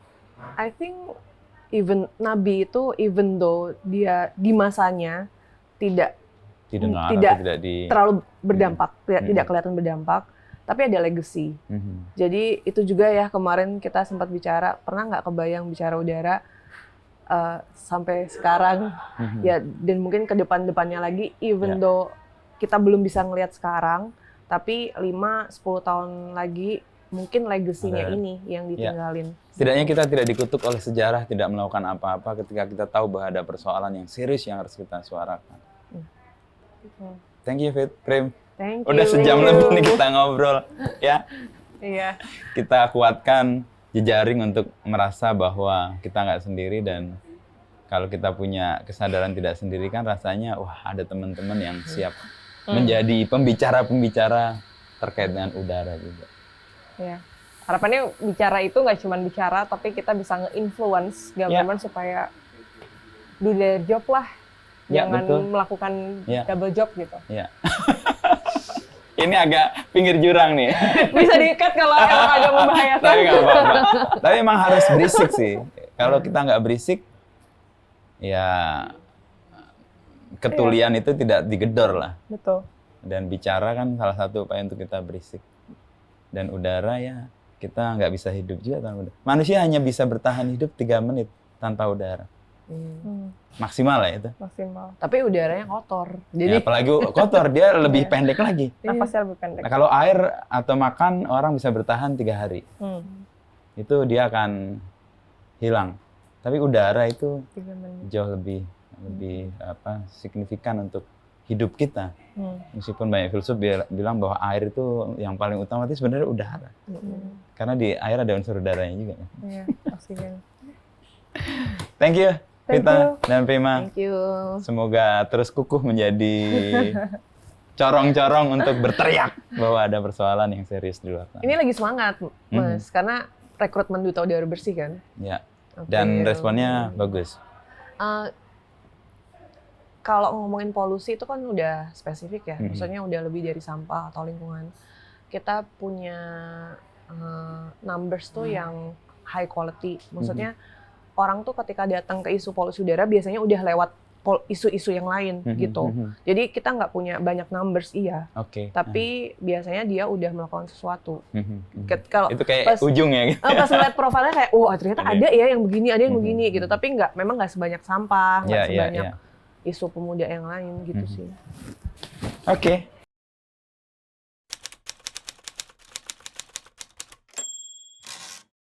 I think even Nabi itu, even though dia di masanya tidak Didengar tidak atau tidak terlalu berdampak, tidak kelihatan berdampak, tapi ada legacy. Jadi itu juga ya, kemarin kita sempat bicara, pernah nggak kebayang bicara udara sampai sekarang ya, dan mungkin ke depannya lagi, even though kita belum bisa ngelihat sekarang, tapi 5-10 tahun lagi mungkin legasinya ini yang ditinggalin. Setidaknya kita tidak dikutuk oleh sejarah, tidak melakukan apa-apa ketika kita tahu bahwa ada persoalan yang serius yang harus kita suarakan. Thank you, Fit, Prim. Thank you. Udah sejam lebih nih kita ngobrol, ya. Iya. Kita kuatkan jejaring untuk merasa bahwa kita nggak sendiri, dan kalau kita punya kesadaran tidak sendiri kan rasanya, wah ada teman-teman yang siap menjadi pembicara-pembicara terkait dengan udara juga. Ya. Harapannya bicara itu nggak cuma bicara, tapi kita bisa nge-influence government supaya do their job lah. Jangan melakukan double job gitu. Ya. Ini agak pinggir jurang nih. Bisa di-cut kalau emang agak membahayakan. Tapi nggak apa-apa. Tapi emang harus berisik sih. Kalau kita nggak berisik, ya ketulian itu tidak digedor lah. Betul. Dan bicara kan salah satu upaya untuk kita berisik. Dan udara ya, kita nggak bisa hidup juga tanpa udara. Manusia hanya bisa bertahan hidup 3 menit tanpa udara. Maksimal lah itu. Maksimal. Tapi udaranya kotor. Jadi apalagi kotor, dia lebih pendek lagi. Napasnya lebih pendek. Nah, kalau air atau makan, orang bisa bertahan 3 hari. Itu dia akan hilang. Tapi udara itu jauh lebih signifikan untuk hidup kita. Meskipun banyak filsuf bilang bahwa air itu yang paling utama itu sebenarnya udara. Karena di air ada unsur udaranya juga. Iya, oksigen. Thank you, Vita dan Prima. Thank you. Semoga terus kukuh menjadi corong-corong untuk berteriak bahwa ada persoalan yang serius di luar sana. Ini lagi semangat, Mas, karena rekrutmen duta udara bersih kan. Ya. Dan responnya bagus. Kalau ngomongin polusi itu kan udah spesifik ya, maksudnya udah lebih dari sampah atau lingkungan. Kita punya numbers tuh yang high quality, maksudnya orang tuh ketika datang ke isu polusi udara biasanya udah lewat isu-isu yang lain gitu. Jadi kita nggak punya banyak numbers tapi biasanya dia udah melakukan sesuatu. Kalau itu kayak ujung ya. Gitu. Pas ngeliat profilnya kayak, ternyata ada ya yang begini, ada yang begini gitu. Tapi memang nggak sebanyak sampah, nggak sebanyak isu pemuda yang lain gitu sih. Oke.